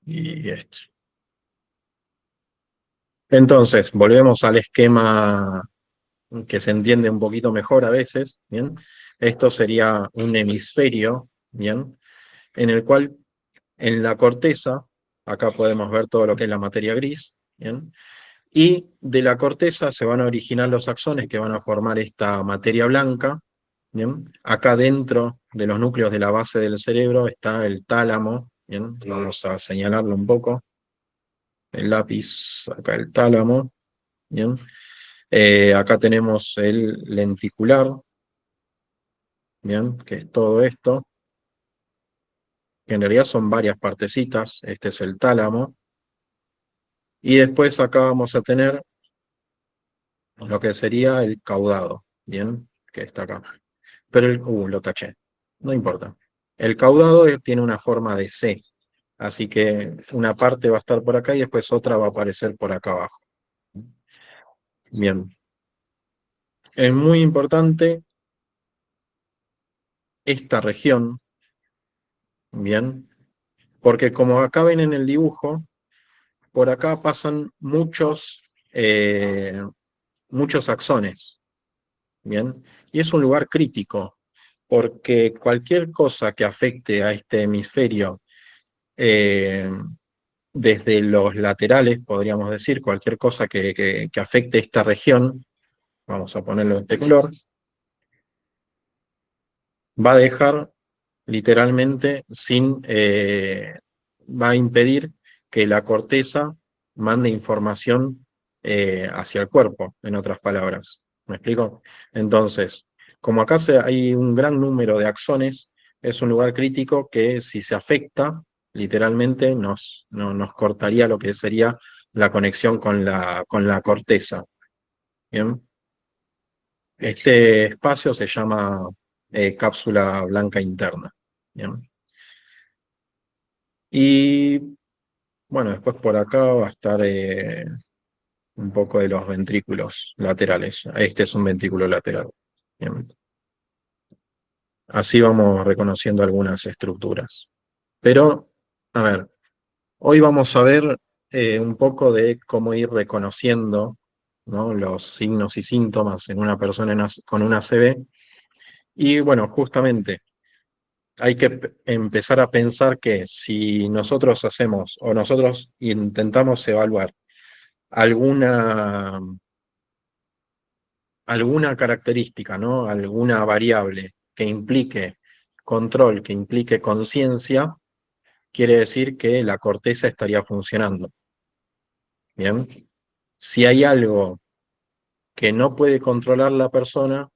Y esto. Entonces, volvemos al esquema que se entiende un poquito mejor a veces, ¿bien? Esto sería un hemisferio, ¿bien? En el cual en la corteza, acá podemos ver todo lo que es la materia gris, ¿bien? Y de la corteza se van a originar los axones que van a formar esta materia blanca, ¿bien? Acá dentro de los núcleos de la base del cerebro está el tálamo, ¿bien? Vamos a señalarlo un poco, el lápiz, acá el tálamo, ¿bien? Acá tenemos el lenticular, ¿bien? Que es todo esto, que en realidad son varias partecitas, este es el tálamo, y después acá vamos a tener lo que sería el caudado, ¿bien? Que está acá. Pero lo taché, no importa. El caudado tiene una forma de C, así que una parte va a estar por acá y después otra va a aparecer por acá abajo. Bien, es muy importante esta región, bien, porque como acá ven en el dibujo, por acá pasan muchos axones, bien, y es un lugar crítico, porque cualquier cosa que afecte a este hemisferio, eh, desde los laterales, podríamos decir, cualquier cosa que afecte esta región, vamos a ponerlo en este color, va a dejar literalmente va a impedir que la corteza mande información hacia el cuerpo, en otras palabras. ¿Me explico? Entonces, como acá hay un gran número de axones, es un lugar crítico que si se afecta, literalmente nos cortaría lo que sería la conexión con la corteza. ¿Bien? Este espacio se llama cápsula blanca interna. ¿Bien? Y bueno, después por acá va a estar un poco de los ventrículos laterales. Este es un ventrículo lateral. Bien. Así vamos reconociendo algunas estructuras. Pero, a ver, hoy vamos a ver un poco de cómo ir reconociendo, ¿no?, los signos y síntomas en una persona con una ACV. Y bueno, justamente hay que empezar a pensar que si nosotros hacemos o nosotros intentamos evaluar alguna, alguna característica, ¿no? Alguna variable que implique control, que implique conciencia, quiere decir que la corteza estaría funcionando. Bien. Si hay algo que no puede controlar la persona,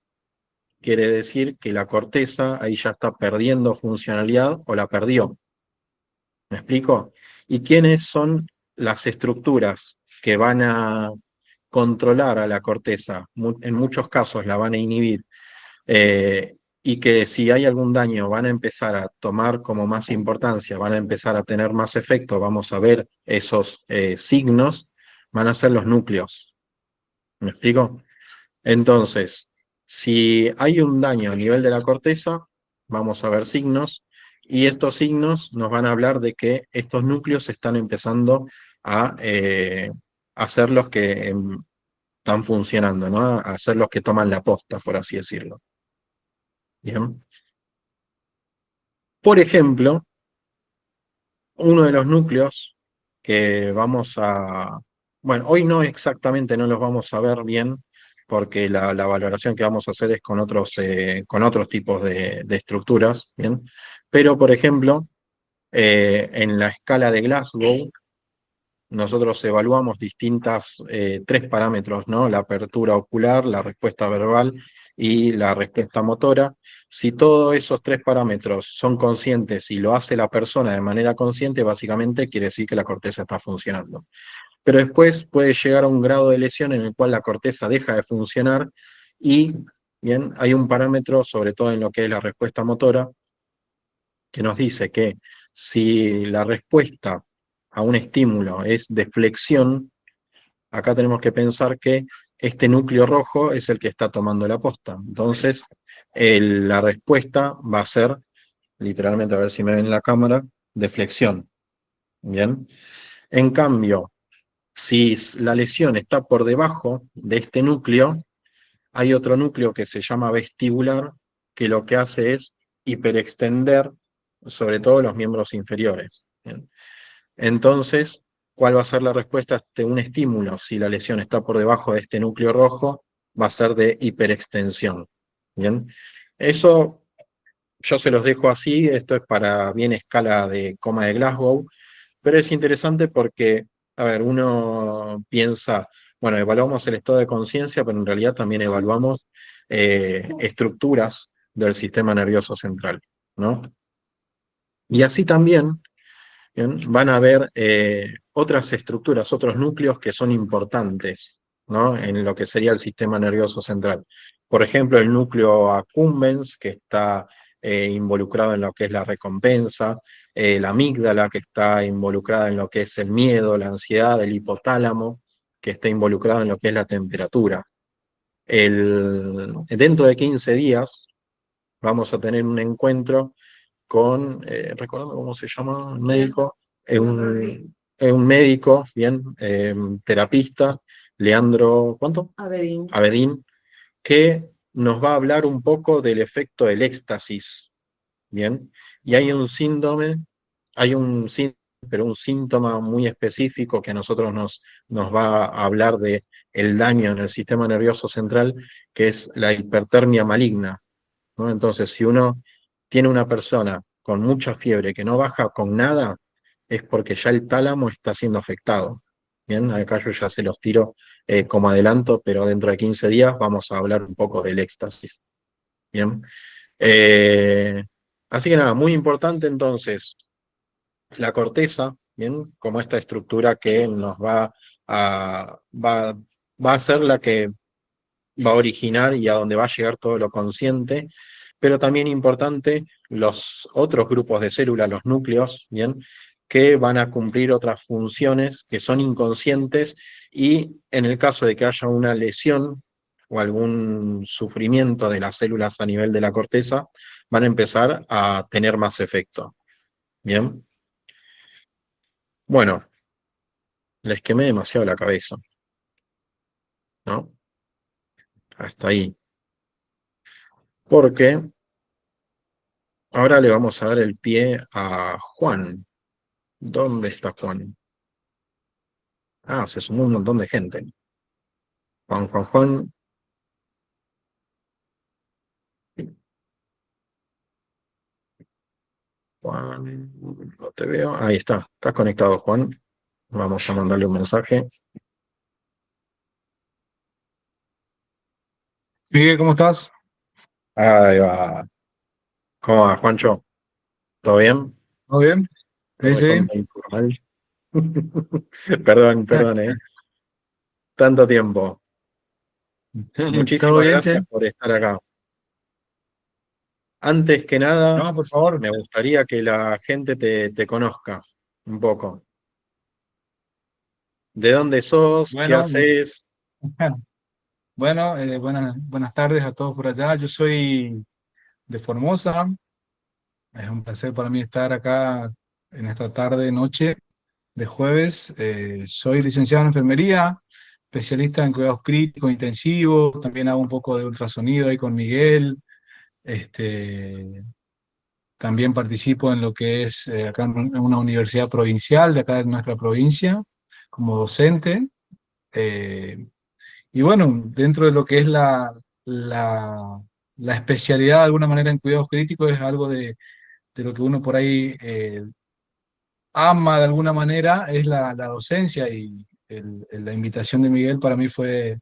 quiere decir que la corteza ahí ya está perdiendo funcionalidad o la perdió. ¿Me explico? ¿Y quiénes son las estructuras que van a controlar a la corteza? En muchos casos la van a inhibir, y que si hay algún daño van a empezar a tomar como más importancia, van a empezar a tener más efecto, vamos a ver esos signos, van a ser los núcleos. ¿Me explico? Entonces, si hay un daño a nivel de la corteza, vamos a ver signos, y estos signos nos van a hablar de que estos núcleos están empezando a ser los que están funcionando, ¿no? A ser los que toman la posta, por así decirlo. Bien. Por ejemplo, uno de los núcleos que bueno, hoy no exactamente no los vamos a ver bien, porque la valoración que vamos a hacer es con otros tipos de estructuras, ¿bien? Pero, por ejemplo, en la escala de Glasgow, nosotros evaluamos tres parámetros, ¿no? La apertura ocular, la respuesta verbal y la respuesta motora. Si todos esos tres parámetros son conscientes y lo hace la persona de manera consciente, básicamente quiere decir que la corteza está funcionando. Pero después puede llegar a un grado de lesión en el cual la corteza deja de funcionar y, bien, hay un parámetro, sobre todo en lo que es la respuesta motora, que nos dice que si la respuesta a un estímulo es de flexión, acá tenemos que pensar que este núcleo rojo es el que está tomando la posta. Entonces, la respuesta va a ser, literalmente, a ver si me ven en la cámara, de flexión. Bien. En cambio, si la lesión está por debajo de este núcleo, hay otro núcleo que se llama vestibular, que lo que hace es hiperextender sobre todo los miembros inferiores. ¿Bien? Entonces, ¿cuál va a ser la respuesta ante un estímulo? Si la lesión está por debajo de este núcleo rojo, va a ser de hiperextensión. Bien, eso yo se los dejo así, esto es para bien escala de coma de Glasgow, pero es interesante porque, a ver, uno piensa, bueno, evaluamos el estado de conciencia, pero en realidad también evaluamos estructuras del sistema nervioso central, ¿no? Y así también, ¿bien? Van a haber otras estructuras, otros núcleos que son importantes, ¿no? En lo que sería el sistema nervioso central. Por ejemplo, el núcleo accumbens, que está involucrado en lo que es la recompensa, la amígdala, que está involucrada en lo que es el miedo, la ansiedad, el hipotálamo, que está involucrado en lo que es la temperatura. Dentro de 15 días vamos a tener un encuentro con, recordame cómo se llama, un médico, es un médico, bien, terapista, Leandro, ¿cuánto? Abedín. Abedín, que nos va a hablar un poco del efecto del éxtasis, bien, y hay un síndrome, hay un síntoma, pero un síntoma muy específico que a nosotros nos va a hablar de el daño en el sistema nervioso central, que es la hipertermia maligna, ¿no? Entonces, si uno tiene una persona con mucha fiebre que no baja con nada, es porque ya el tálamo está siendo afectado. Bien, acá yo ya se los tiro como adelanto, pero dentro de 15 días vamos a hablar un poco del éxtasis. Bien. Eh, Así que nada, muy importante entonces la corteza, bien, como esta estructura que nos va a ser la que va a originar y a donde va a llegar todo lo consciente, pero también importante los otros grupos de células, los núcleos, ¿bien? Que van a cumplir otras funciones que son inconscientes y en el caso de que haya una lesión o algún sufrimiento de las células a nivel de la corteza, van a empezar a tener más efecto. Bien, bueno, les quemé demasiado la cabeza, ¿no? Hasta ahí. Porque ahora le vamos a dar el pie a Juan. ¿Dónde está Juan? Ah, se sumó un montón de gente. Juan, Juan, Juan. Juan, no te veo. Ahí está. Estás conectado, Juan. Vamos a mandarle un mensaje. Miguel, ¿cómo estás? Ahí va. ¿Cómo va, Juancho? ¿Todo bien? ¿Todo bien? Lo Sí, sí. recontra informal. Perdón, perdón, ¿eh? Tanto tiempo. ¿Todo Muchísimas bien, gracias che? por estar acá. Antes que nada, No, por favor. me gustaría que la gente te conozca un poco. ¿De dónde sos? ¿Qué Bueno, haces? bueno, buenas tardes a todos por allá. Yo soy de Formosa. Es un placer para mí estar acá en esta tarde, noche de jueves. Soy licenciado en enfermería, especialista en cuidados críticos intensivos. También hago un poco de ultrasonido ahí con Miguel. Este, También participo en lo que es acá en una universidad provincial de acá de nuestra provincia como docente. eh, y bueno, dentro de lo que es la, la especialidad de alguna manera en cuidados críticos es algo de lo que uno por ahí ama de alguna manera, es la docencia y la invitación de Miguel para mí fue,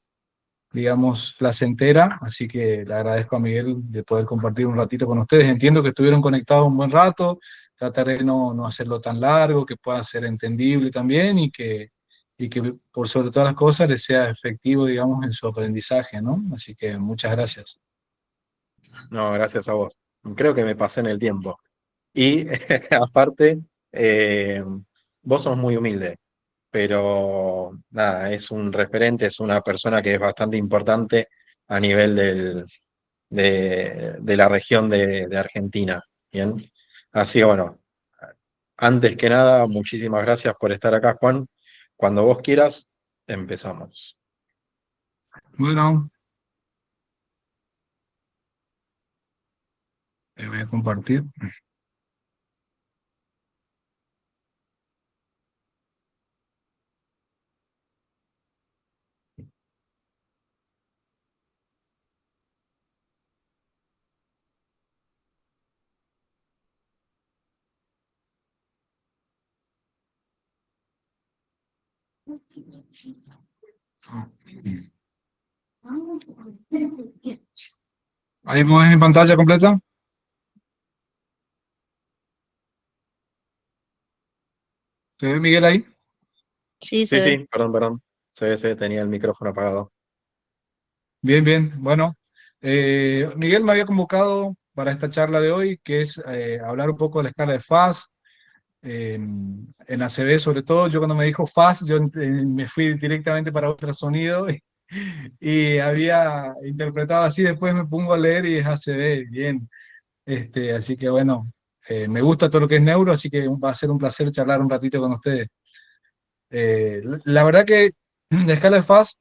digamos, placentera, así que le agradezco a Miguel de poder compartir un ratito con ustedes. Entiendo que estuvieron conectados un buen rato, trataré de no hacerlo tan largo, que pueda ser entendible también y que por sobre todas las cosas les sea efectivo, digamos, en su aprendizaje, ¿no? Así que muchas gracias. No, gracias a vos. Creo que me pasé en el tiempo. Y aparte, eh, vos sos muy humilde, pero nada, es un referente, es una persona que es bastante importante a nivel de la región de Argentina. Bien. Así que bueno, antes que nada, muchísimas gracias por estar acá, Juan. Cuando vos quieras, empezamos. Bueno, Te voy a compartir. ¿Ahí ves mi pantalla completa? ¿Se ve Miguel ahí? Sí, Sí, se ve. sí, perdón. Se tenía el micrófono apagado. Bien, bien. Bueno, Miguel me había convocado para esta charla de hoy, que es hablar un poco de la escala de FAST, en ACB sobre todo. Yo cuando me dijo FAST, yo me fui directamente para ultrasonido y había interpretado así, después me pongo a leer y es ACB, bien. Así que bueno, me gusta todo lo que es neuro, así que va a ser un placer charlar un ratito con ustedes. La verdad que la escala de FAST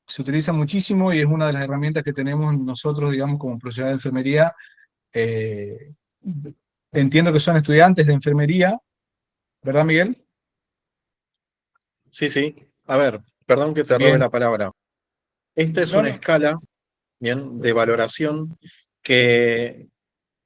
se utiliza muchísimo y es una de las herramientas que tenemos nosotros, digamos, como profesionales de enfermería. Eh, Entiendo que son estudiantes de enfermería, ¿verdad, Miguel? Sí, sí. A ver, perdón que te robe Bien. la palabra. Esta es No, una no, escala, bien, de valoración que,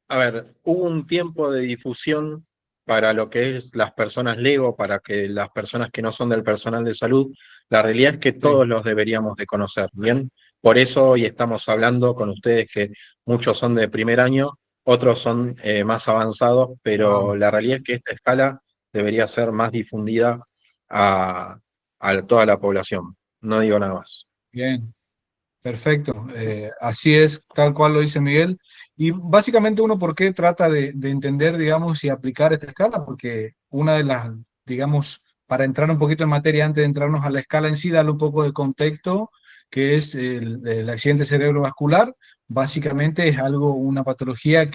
a ver, hubo un tiempo de difusión para lo que es las personas LEGO, para que las personas que no son del personal de salud, la realidad es que sí. todos los deberíamos de conocer, ¿bien? Por eso hoy estamos hablando con ustedes que muchos son de primer año, otros son más avanzados, pero Wow, la realidad es que esta escala debería ser más difundida a, a toda la población. No digo nada más. bien. Perfecto, así es, tal cual lo dice Miguel. Y básicamente uno, ¿por qué trata de entender, digamos, y aplicar esta escala? Porque una de las, digamos, para entrar un poquito en materia antes de entrarnos a la escala en sí, darle un poco de contexto, que es el accidente cerebrovascular. Básicamente es algo, una patología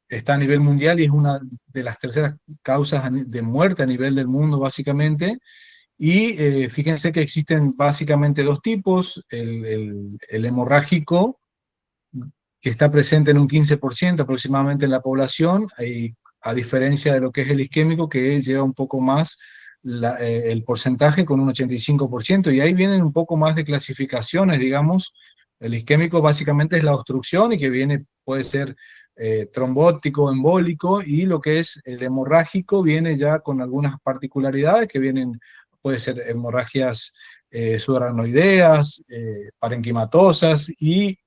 está a nivel mundial y es una de las terceras causas de muerte a nivel del mundo, básicamente. Y fíjense que existen básicamente dos tipos, el hemorrágico, que está presente en un 15% aproximadamente en la población, y a diferencia de lo que es el isquémico, que lleva un poco más el porcentaje con un 85%, y ahí vienen un poco más de clasificaciones, digamos. El isquémico básicamente es la obstrucción y que viene, puede ser trombótico, embólico, y lo que es el hemorrágico viene ya con algunas particularidades que vienen, puede ser hemorragias subaracnoideas, parenquimatosas, y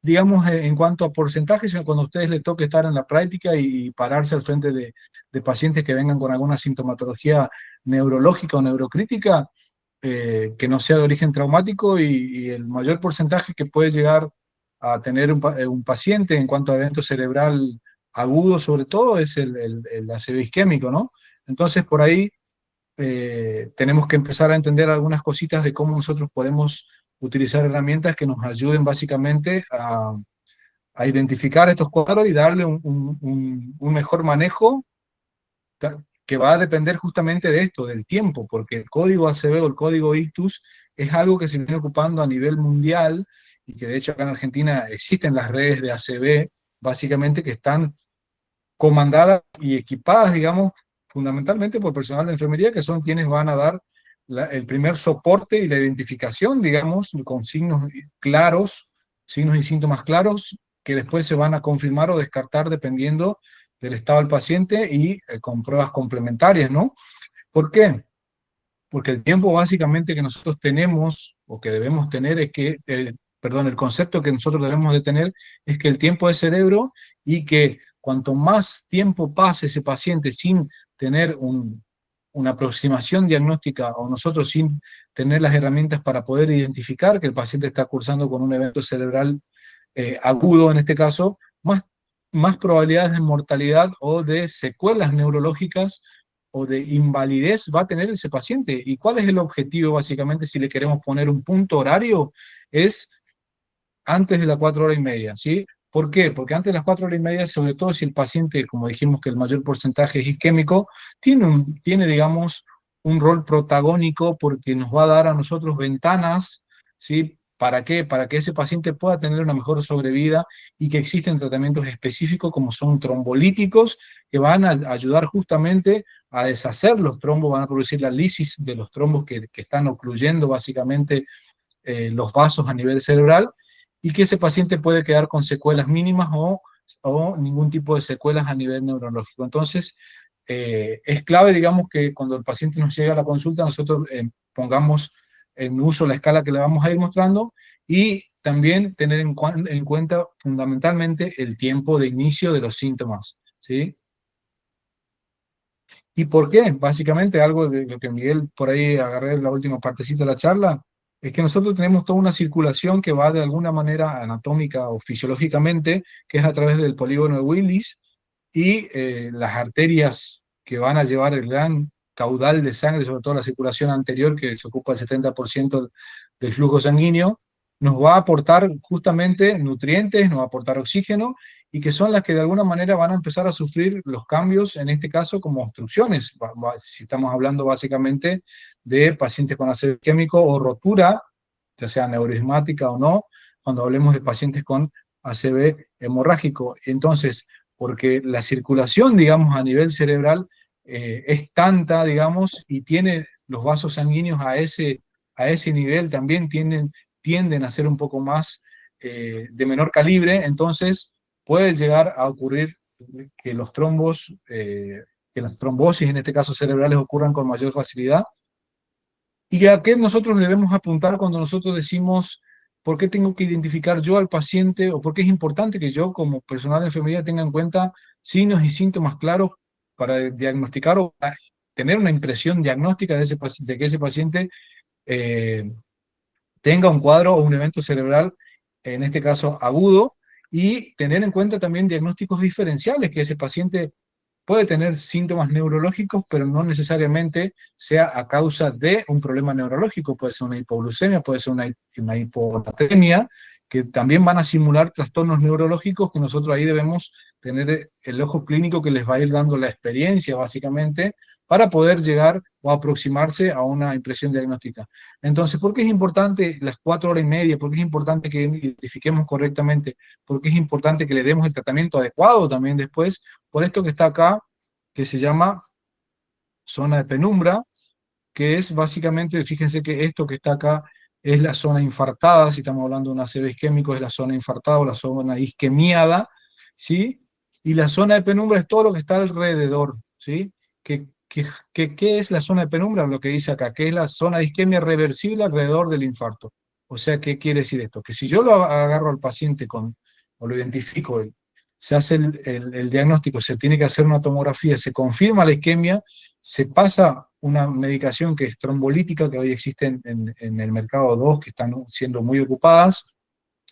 digamos, en cuanto a porcentajes, cuando a ustedes les toque estar en la práctica y pararse al frente de pacientes que vengan con alguna sintomatología neurológica o neurocrítica, que no sea de origen traumático, y el mayor porcentaje que puede llegar a tener un paciente en cuanto a evento cerebral agudo, sobre todo, es el ácido isquémico, ¿no? Entonces, por ahí tenemos que empezar a entender algunas cositas de cómo nosotros podemos utilizar herramientas que nos ayuden básicamente a identificar estos cuadros y darle un mejor manejo, que va a depender justamente de esto, del tiempo, porque el código ACV o el código ICTUS es algo que se viene ocupando a nivel mundial, y que de hecho acá en Argentina existen las redes de ACV, básicamente, que están comandadas y equipadas, digamos, fundamentalmente por personal de enfermería, que son quienes van a dar el primer soporte y la identificación, digamos, con signos claros, signos y síntomas claros, que después se van a confirmar o descartar dependiendo del estado del paciente, y con pruebas complementarias, ¿no? ¿Por qué? Porque el tiempo básicamente que nosotros tenemos o que debemos tener es que, perdón, el concepto que nosotros debemos de tener es que el tiempo es cerebro, y que cuanto más tiempo pase ese paciente sin tener una aproximación diagnóstica, o nosotros sin tener las herramientas para poder identificar que el paciente está cursando con un evento cerebral agudo en este caso, más probabilidades de mortalidad o de secuelas neurológicas o de invalidez va a tener ese paciente. ¿Y cuál es el objetivo básicamente si le queremos poner un punto horario? Es antes de las 4 horas y media, ¿sí? ¿Por qué? Porque antes de las 4 horas y media, sobre todo si el paciente, como dijimos que el mayor porcentaje es isquémico, tiene, digamos, un rol protagónico, porque nos va a dar a nosotros ventanas, ¿sí? ¿Para qué? Para que ese paciente pueda tener una mejor sobrevida y que existen tratamientos específicos como son trombolíticos que van a ayudar justamente a deshacer los trombos, van a producir la lisis de los trombos que están ocluyendo básicamente los vasos a nivel cerebral y que ese paciente puede quedar con secuelas mínimas o ningún tipo de secuelas a nivel neurológico. Entonces, es clave, digamos, que cuando el paciente nos llega a la consulta, nosotros pongamos en uso la escala que le vamos a ir mostrando y también tener en cuenta fundamentalmente el tiempo de inicio de los síntomas, ¿sí? ¿Y por qué? Básicamente algo de lo que Miguel por ahí agarré en la última partecita de la charla, es que nosotros tenemos toda una circulación que va de alguna manera anatómica o fisiológicamente, que es a través del polígono de Willis, y las arterias que van a llevar el gran caudal de sangre, sobre todo la circulación anterior, que se ocupa el 70% del flujo sanguíneo, nos va a aportar justamente nutrientes, nos va a aportar oxígeno, y que son las que de alguna manera van a empezar a sufrir los cambios, en este caso como obstrucciones, si estamos hablando básicamente de pacientes con ácido isquémico o rotura, ya sea neurismática o no, cuando hablemos de pacientes con ACV hemorrágico. Entonces, porque la circulación, digamos, a nivel cerebral es tanta, digamos, y tiene los vasos sanguíneos a ese nivel, también tienden a ser un poco más de menor calibre, entonces puede llegar a ocurrir que los trombos, que las trombosis, en este caso cerebrales, ocurran con mayor facilidad. ¿Y a qué nosotros debemos apuntar cuando nosotros decimos por qué tengo que identificar yo al paciente o por qué es importante que yo como personal de enfermería tenga en cuenta signos y síntomas claros para diagnosticar o tener una impresión diagnóstica de, de que ese paciente eh, tenga un cuadro o un evento cerebral, en este caso agudo, y tener en cuenta también diagnósticos diferenciales, que ese paciente puede tener síntomas neurológicos, pero no necesariamente sea a causa de un problema neurológico, puede ser una hipoglucemia, puede ser una hiponatremia, que también van a simular trastornos neurológicos que nosotros ahí debemos tener el ojo clínico que les va a ir dando la experiencia, básicamente, para poder llegar o aproximarse a una impresión diagnóstica. Entonces, ¿por qué es importante las 4 horas y media? ¿Por qué es importante que identifiquemos correctamente? ¿Por qué es importante que le demos el tratamiento adecuado también después? Por esto que está acá, que se llama zona de penumbra, que es básicamente, fíjense que esto que está acá es la zona infartada, si estamos hablando de un ACV isquémico, es la zona infartada o la zona isquemiada, ¿sí? Y la zona de penumbra es todo lo que está alrededor, ¿sí? ¿Qué es la zona de penumbra? Lo que dice acá, que es la zona de isquemia reversible alrededor del infarto. O sea, ¿qué quiere decir esto? Que si yo lo agarro al paciente o lo identifico, se hace el diagnóstico, se tiene que hacer una tomografía, se confirma la isquemia, se pasa una medicación que es trombolítica, que hoy existe en el mercado dos, que están siendo muy ocupadas.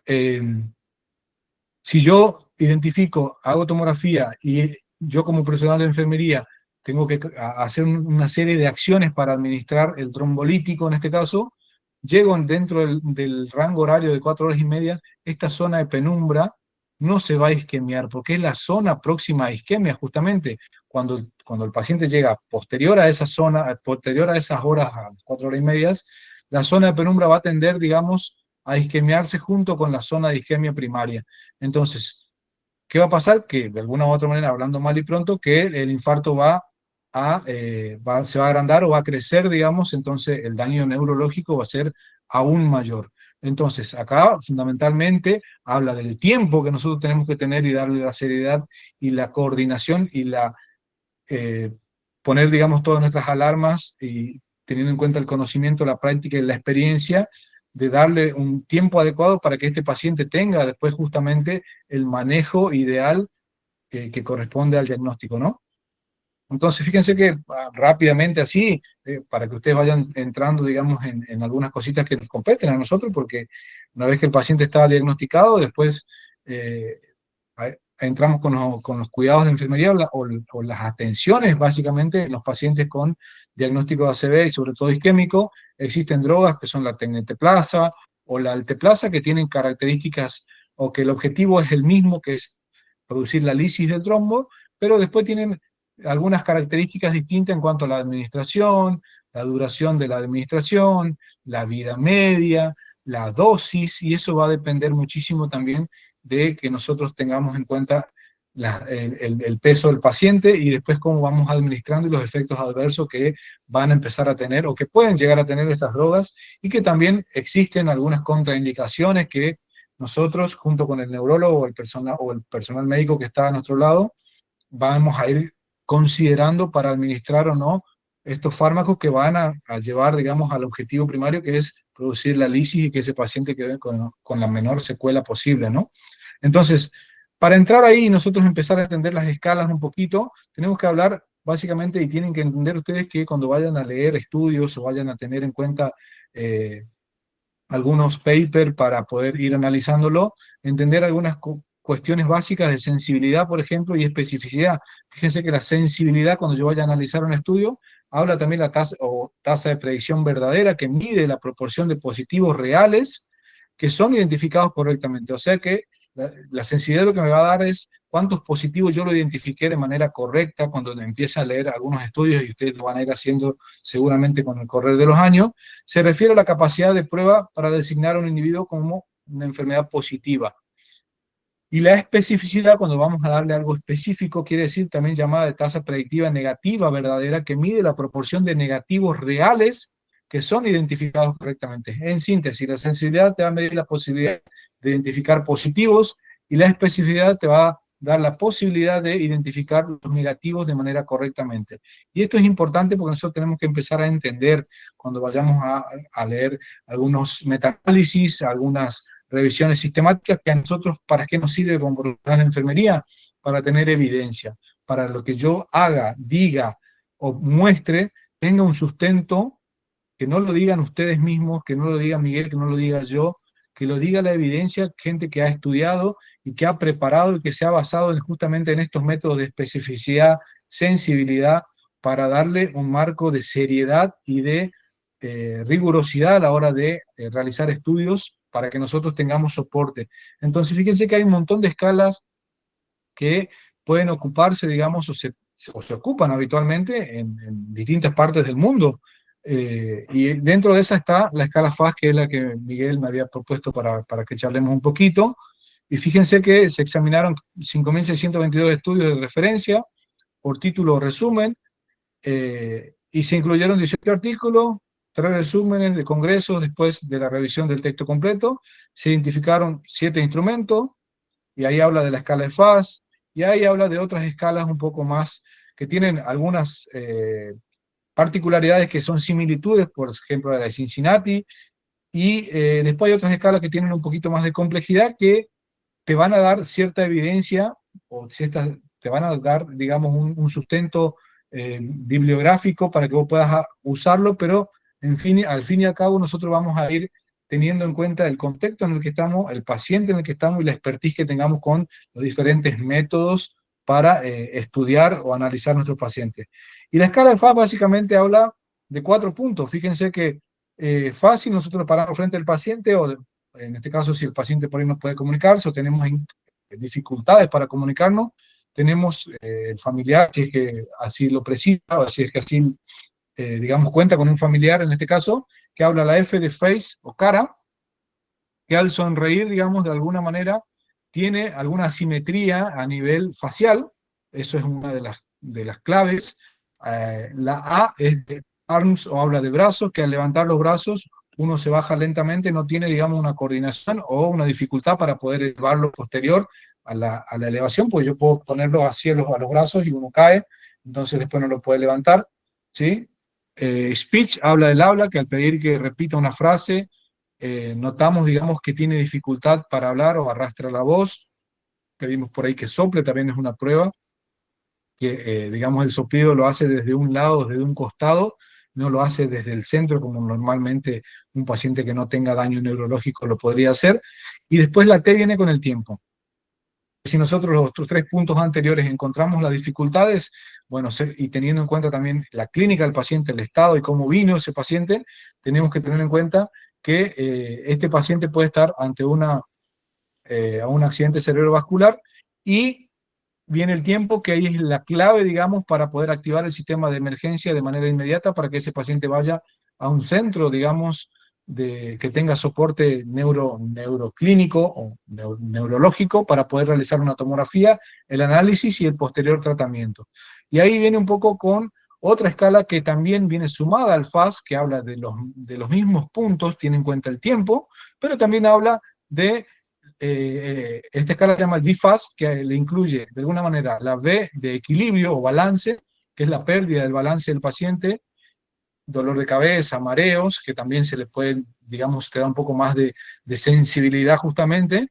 Eh, si yo identifico, hago tomografía y yo como profesional de enfermería tengo que hacer una serie de acciones para administrar el trombolítico en este caso, llego dentro del rango horario de 4 horas y media, esta zona de penumbra no se va a isquemiar, porque es la zona próxima a isquemia, justamente cuando el paciente llega posterior a esa zona, posterior a esas horas, a las 4 horas y media, la zona de penumbra va a tender, digamos, a isquemiarse junto con la zona de isquemia primaria. Entonces, ¿qué va a pasar? Que de alguna u otra manera, hablando mal y pronto, que el infarto se va a agrandar o va a crecer, digamos, entonces el daño neurológico va a ser aún mayor. Entonces, acá fundamentalmente habla del tiempo que nosotros tenemos que tener y darle la seriedad y la coordinación y eh, poner, digamos, todas nuestras alarmas y teniendo en cuenta el conocimiento, la práctica y la experiencia de darle un tiempo adecuado para que este paciente tenga después justamente el manejo ideal que corresponde al diagnóstico, ¿no? Entonces, fíjense que rápidamente así, para que ustedes vayan entrando, digamos, en algunas cositas que nos competen a nosotros, porque una vez que el paciente está diagnosticado, después eh, entramos con los cuidados de enfermería o las atenciones, básicamente, en los pacientes con diagnóstico de ACV y sobre todo isquémico. Existen drogas que son la tenteplasa o la alteplasa que tienen características o que el objetivo es el mismo, que es producir la lisis del trombo, pero después tienen algunas características distintas en cuanto a la administración, la duración de la administración, la vida media, la dosis, y eso va a depender muchísimo también de que nosotros tengamos en cuenta el peso del paciente y después cómo vamos administrando y los efectos adversos que van a empezar a tener o que pueden llegar a tener estas drogas, y que también existen algunas contraindicaciones que nosotros, junto con el neurólogo o el personal médico que está a nuestro lado, vamos a ir considerando para administrar o no estos fármacos que van a llevar, digamos, al objetivo primario, que es producir la lisis y que ese paciente quede con la menor secuela posible, ¿no? Entonces, para entrar ahí y nosotros empezar a entender las escalas un poquito, tenemos que hablar básicamente, y tienen que entender ustedes que cuando vayan a leer estudios o vayan a tener en cuenta algunos papers para poder ir analizándolo, entender algunas cuestiones básicas de sensibilidad, por ejemplo, y especificidad. Fíjense que la sensibilidad, cuando yo vaya a analizar un estudio, habla también la tasa o tasa de predicción verdadera, que mide la proporción de positivos reales que son identificados correctamente. O sea que la sensibilidad lo que me va a dar es cuántos positivos yo lo identifiqué de manera correcta cuando empiece a leer algunos estudios, y ustedes lo van a ir haciendo seguramente con el correr de los años. Se refiere a la capacidad de prueba para designar a un individuo como una enfermedad positiva. Y la especificidad, cuando vamos a darle algo específico, quiere decir también llamada de tasa predictiva negativa verdadera, que mide la proporción de negativos reales que son identificados correctamente. En síntesis, la sensibilidad te va a medir la posibilidad de identificar positivos, y la especificidad te va a dar la posibilidad de identificar los negativos de manera correctamente. Y esto es importante porque nosotros tenemos que empezar a entender cuando vayamos a leer algunos metaanálisis, algunas revisiones sistemáticas, que a nosotros, ¿para qué nos sirve como profesionales de enfermería? Para tener evidencia, para lo que yo haga, diga o muestre, tenga un sustento, que no lo digan ustedes mismos, que no lo diga Miguel, que no lo diga yo, que lo diga la evidencia, gente que ha estudiado y que ha preparado y que se ha basado justamente en estos métodos de especificidad, sensibilidad, para darle un marco de seriedad y de rigurosidad a la hora de realizar estudios, para que nosotros tengamos soporte. Entonces, fíjense que hay un montón de escalas que pueden ocuparse, digamos, o se ocupan habitualmente en distintas partes del mundo. Y dentro de esa está la escala FAS, que es la que Miguel me había propuesto para que charlemos un poquito. Y fíjense que se examinaron 5.622 estudios de referencia por título o resumen, y se incluyeron 18 artículos, 3 resúmenes de congresos después de la revisión del texto completo. Se identificaron 7 instrumentos, y ahí habla de la escala de FAS, y ahí habla de otras escalas un poco más, que tienen algunas particularidades que son similitudes, por ejemplo la de Cincinnati, y después hay otras escalas que tienen un poquito más de complejidad, que te van a dar cierta evidencia, o te van a dar, digamos, un sustento bibliográfico para que vos puedas usarlo, pero en fin, al fin y al cabo nosotros vamos a ir teniendo en cuenta el contexto en el que estamos, el paciente en el que estamos y la expertise que tengamos con los diferentes métodos para estudiar o analizar nuestros pacientes. Y la escala de FAS básicamente habla de 4 puntos. Fíjense que fácil, nosotros paramos frente al paciente, o en este caso si el paciente por ahí no puede comunicarse o tenemos dificultades para comunicarnos, tenemos el familiar, si es que así lo precisa, o si es que así, digamos, cuenta con un familiar en este caso, que habla la F de face o cara, que al sonreír, digamos, de alguna manera, tiene alguna asimetría a nivel facial. Eso es una de las claves. La A es de arms, o habla de brazos, que al levantar los brazos uno se baja lentamente, no tiene, digamos, una coordinación o una dificultad para poder elevarlo posterior a la elevación, pues yo puedo ponerlo así a los brazos y uno cae, entonces después no lo puede levantar, ¿sí? Speech habla del habla, que al pedir que repita una frase, notamos, digamos, que tiene dificultad para hablar o arrastra la voz. Pedimos por ahí que sople, también es una prueba, que digamos el soplido lo hace desde un lado, desde un costado, no lo hace desde el centro, como normalmente un paciente que no tenga daño neurológico lo podría hacer. Y después la T viene con el tiempo. Si nosotros los otros 3 puntos anteriores encontramos las dificultades, bueno, y teniendo en cuenta también la clínica del paciente, el estado y cómo vino ese paciente, tenemos que tener en cuenta que este paciente puede estar ante a un accidente cerebrovascular, y viene el tiempo, que ahí es la clave, digamos, para poder activar el sistema de emergencia de manera inmediata, para que ese paciente vaya a un centro, digamos, que tenga soporte neuroclínico o neurológico para poder realizar una tomografía, el análisis y el posterior tratamiento. Y ahí viene un poco con otra escala que también viene sumada al FAS, que habla de los mismos puntos, tiene en cuenta el tiempo, pero también habla de, esta escala se llama el BFAS, que le incluye de alguna manera la B de equilibrio o balance, que es la pérdida del balance del paciente, dolor de cabeza, mareos, que también se le pueden, digamos, te da un poco más de sensibilidad justamente,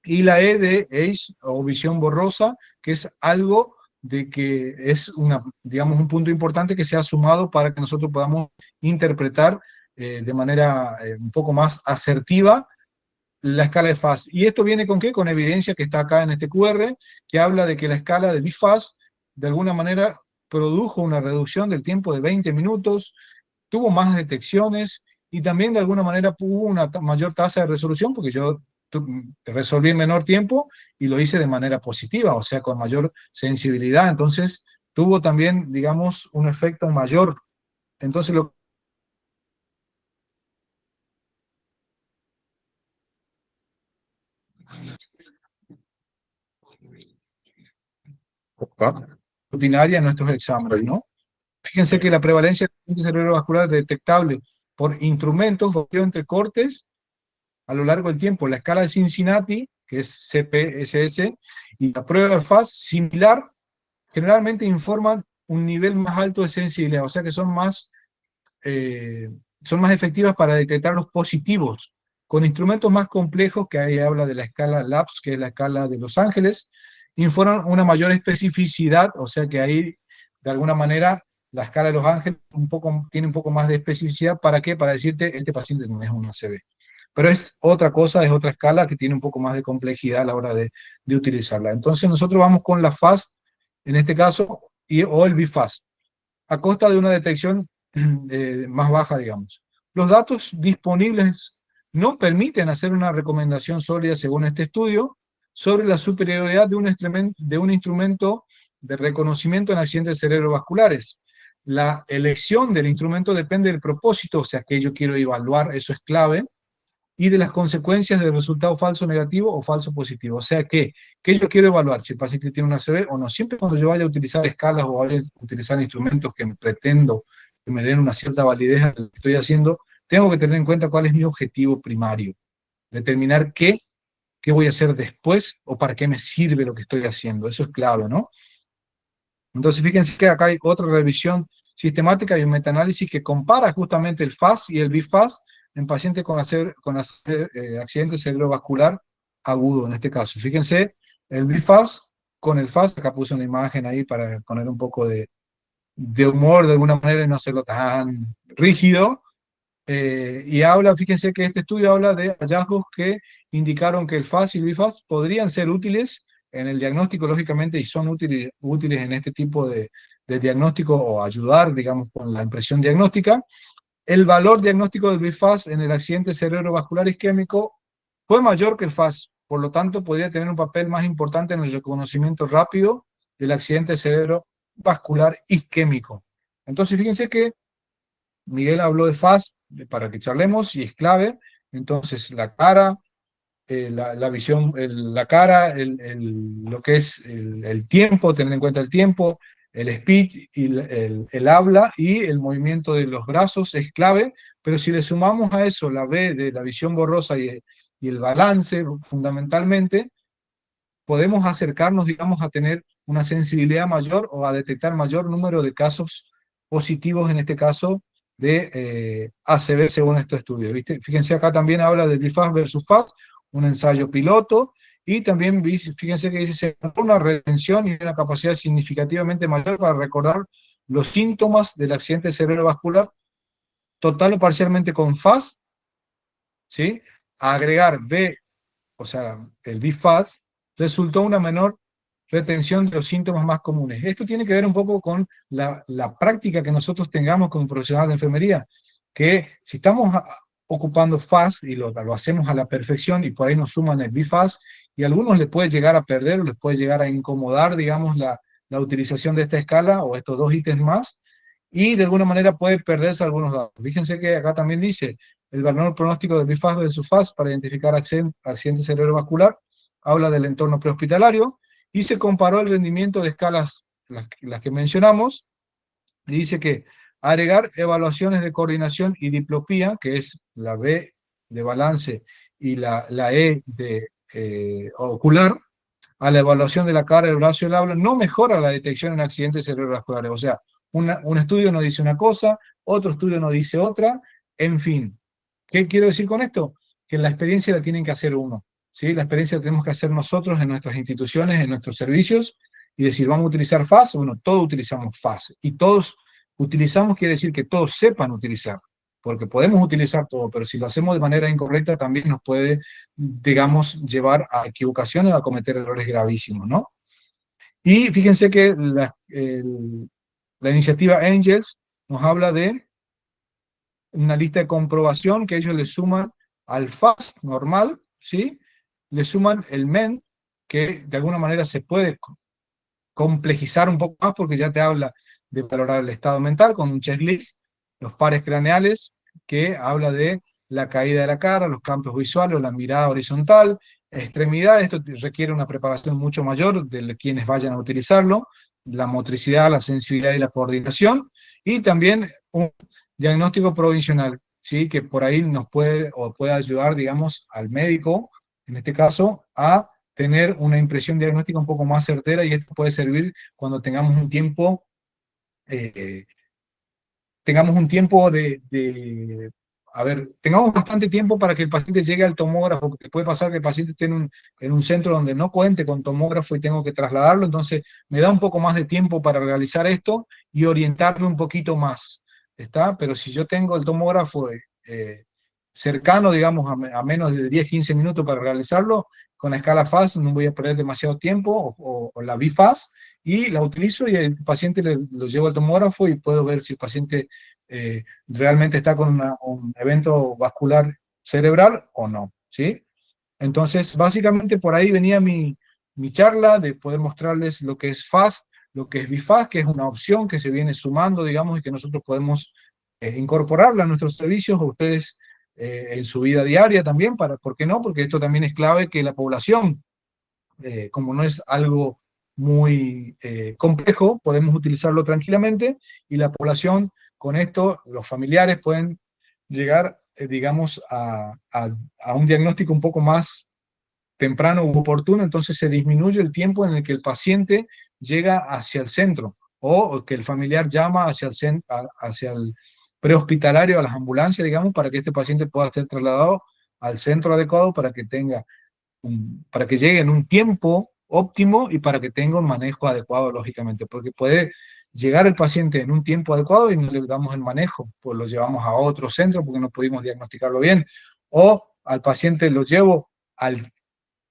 y la E de Age o visión borrosa, que es algo de que es una, digamos, un punto importante que se ha sumado para que nosotros podamos interpretar de manera un poco más asertiva la escala de FAS. ¿Y esto viene con qué? Con evidencia que está acá en este QR, que habla de que la escala de BFAS de alguna manera produjo una reducción del tiempo de 20 minutos, tuvo más detecciones y también de alguna manera hubo una mayor tasa de resolución, porque yo resolví en menor tiempo y lo hice de manera positiva, o sea, con mayor sensibilidad. Entonces, tuvo también, digamos, un efecto mayor. Entonces, lo Opa. rutinaria en nuestros exámenes, ¿no? Fíjense que la prevalencia de accidente cerebrovascular detectable por instrumentos varió entre cortes a lo largo del tiempo. La escala de Cincinnati, que es CPSS, y la prueba de FAS similar, generalmente informan un nivel más alto de sensibilidad, o sea que son más efectivas para detectar los positivos. Con instrumentos más complejos, que ahí habla de la escala LAPS, que es la escala de Los Ángeles, informan una mayor especificidad, o sea que ahí, de alguna manera, la escala de Los Ángeles tiene un poco más de especificidad. ¿Para qué? Para decirte, este paciente no es un ACV. Pero es otra cosa, es otra escala que tiene un poco más de complejidad a la hora de utilizarla. Entonces nosotros vamos con la FAST, en este caso, o el BFAST, a costa de una detección más baja, digamos. Los datos disponibles no permiten hacer una recomendación sólida, según este estudio, sobre la superioridad de un instrumento de reconocimiento en accidentes cerebrovasculares. La elección del instrumento depende del propósito, o sea, que yo quiero evaluar, eso es clave, y de las consecuencias del resultado falso negativo o falso positivo. O sea que yo quiero evaluar si el paciente tiene una ACV o no. Siempre cuando yo vaya a utilizar escalas o vaya a utilizar instrumentos que pretendo que me den una cierta validez a lo que estoy haciendo, tengo que tener en cuenta cuál es mi objetivo primario. Determinar qué voy a hacer después o para qué me sirve lo que estoy haciendo. Eso es clave, ¿no? Entonces, fíjense que acá hay otra revisión sistemática y un metaanálisis que compara justamente el FAS y el BFAS en pacientes con accidente cerebrovascular agudo, en este caso. Fíjense, el BFAS con el FAS, acá puse una imagen ahí para poner un poco de humor de alguna manera y no hacerlo tan rígido. Y fíjense que este estudio habla de hallazgos que indicaron que el FAS y el BFAS podrían ser útiles en el diagnóstico, lógicamente, y son útiles en este tipo de diagnóstico o ayudar, digamos, con la impresión diagnóstica. El valor diagnóstico del BFAS en el accidente cerebrovascular isquémico fue mayor que el FAS, por lo tanto, podría tener un papel más importante en el reconocimiento rápido del accidente cerebrovascular isquémico. Entonces, fíjense que Miguel habló de FAST para que charlemos y es clave. Entonces, la cara, la visión, la cara, lo que es el tiempo, tener en cuenta el tiempo, el speed y el habla y el movimiento de los brazos es clave, pero si le sumamos a eso la B de la visión borrosa y el balance, fundamentalmente, podemos acercarnos, digamos, a tener una sensibilidad mayor o a detectar mayor número de casos positivos, en este caso, de ACV según estos estudios. ¿Viste? Fíjense, acá también habla de BIFAS versus FAS, un ensayo piloto, y también fíjense que dice se encontró una retención y una capacidad significativamente mayor para recordar los síntomas del accidente cerebrovascular, total o parcialmente con FAS, ¿sí? A agregar B, o sea, el BIFAS, resultó una menor retención de los síntomas más comunes. Esto tiene que ver un poco con la práctica que nosotros tengamos como profesional de enfermería, que si estamos ocupando FAS y lo hacemos a la perfección y por ahí nos suman el BIFAS, y a algunos les puede llegar a perder o les puede llegar a incomodar, digamos, la utilización de esta escala o estos dos ítems más, y de alguna manera puede perderse algunos datos. Fíjense que acá también dice, el valor pronóstico del BIFAS versus FAS para identificar accidente cerebrovascular, habla del entorno prehospitalario, y se comparó el rendimiento de escalas, las que mencionamos, y dice que agregar evaluaciones de coordinación y diplopía, que es la B de balance y la E de ocular, a la evaluación de la cara, el brazo y el habla, no mejora la detección en accidentes cerebrovasculares. O sea, un estudio nos dice una cosa, otro estudio nos dice otra, en fin. ¿Qué quiero decir con esto? Que la experiencia la tienen que hacer uno, ¿sí? La experiencia la tenemos que hacer nosotros en nuestras instituciones, en nuestros servicios, y decir, ¿vamos a utilizar FAS? Bueno, todos utilizamos FAS, y todos utilizamos quiere decir que todos sepan utilizar, porque podemos utilizar todo, pero si lo hacemos de manera incorrecta también nos puede, digamos, llevar a equivocaciones o a cometer errores gravísimos, ¿no? Y fíjense que la iniciativa Angels nos habla de una lista de comprobación que ellos le suman al FAST normal, ¿sí? Le suman el MEN, que de alguna manera se puede complejizar un poco más porque ya te habla de valorar el estado mental con un checklist, los pares craneales, que habla de la caída de la cara, los campos visuales, la mirada horizontal, extremidades. Esto requiere una preparación mucho mayor de quienes vayan a utilizarlo, la motricidad, la sensibilidad y la coordinación, y también un diagnóstico provisional, ¿sí? Que por ahí nos puede o puede ayudar, digamos, al médico, en este caso, a tener una impresión diagnóstica un poco más certera, y esto puede servir cuando eh, tengamos un tiempo a ver, tengamos bastante tiempo para que el paciente llegue al tomógrafo, porque puede pasar que el paciente esté en un centro donde no cuente con tomógrafo y tengo que trasladarlo, entonces me da un poco más de tiempo para realizar esto y orientarlo un poquito más, ¿está? Pero si yo tengo el tomógrafo cercano, digamos, a menos de 10-15 minutos para realizarlo, con la escala FAS no voy a perder demasiado tiempo, o la BIFAS, y la utilizo y el paciente lo llevo al tomógrafo y puedo ver si el paciente realmente está con un evento vascular cerebral o no, ¿sí? Entonces, básicamente por ahí venía mi charla de poder mostrarles lo que es FAST, lo que es BIFAS, que es una opción que se viene sumando, digamos, y que nosotros podemos incorporarla a nuestros servicios, o ustedes en su vida diaria también, ¿por qué no? Porque esto también es clave que la población, como no es algo muy complejo, podemos utilizarlo tranquilamente, y la población con esto, los familiares pueden llegar, digamos, a un diagnóstico un poco más temprano u oportuno, entonces se disminuye el tiempo en el que el paciente llega hacia el centro, o que el familiar llama hacia el prehospitalario, a las ambulancias, digamos, para que este paciente pueda ser trasladado al centro adecuado para que tenga para que llegue en un tiempo óptimo y para que tenga un manejo adecuado, lógicamente, porque puede llegar el paciente en un tiempo adecuado y no le damos el manejo, pues lo llevamos a otro centro porque no pudimos diagnosticarlo bien, o al paciente lo llevo al,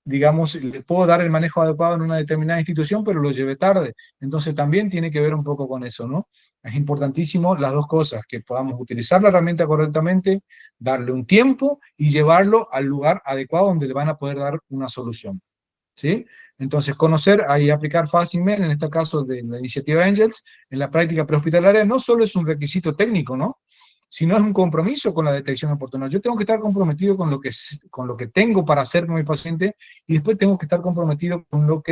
digamos, le puedo dar el manejo adecuado en una determinada institución, pero lo llevé tarde. Entonces también tiene que ver un poco con eso, ¿no? Es importantísimo las dos cosas, que podamos utilizar la herramienta correctamente, darle un tiempo y llevarlo al lugar adecuado donde le van a poder dar una solución, ¿sí? Entonces, conocer y aplicar FASIMEL, en este caso de la iniciativa Angels, en la práctica prehospitalaria, no solo es un requisito técnico, ¿no? Sino es un compromiso con la detección oportuna. Yo tengo que estar comprometido con lo que tengo para hacer con mi paciente, y después tengo que estar comprometido con lo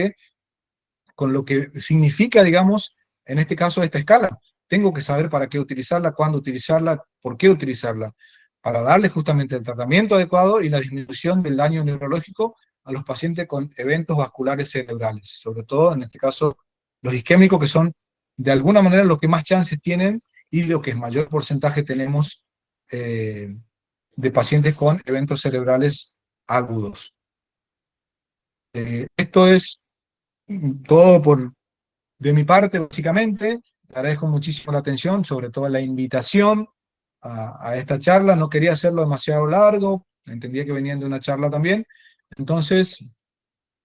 que significa, digamos, en este caso, esta escala. Tengo que saber para qué utilizarla, cuándo utilizarla, por qué utilizarla, para darle justamente el tratamiento adecuado y la disminución del daño neurológico a los pacientes con eventos vasculares cerebrales, sobre todo en este caso los isquémicos, que son de alguna manera los que más chances tienen y lo que mayor porcentaje tenemos eh, de pacientes con eventos cerebrales agudos. Esto es todo de mi parte, básicamente. Te agradezco muchísimo la atención, sobre todo la invitación a esta charla. No quería hacerlo demasiado largo, entendía que venían de una charla también. Entonces,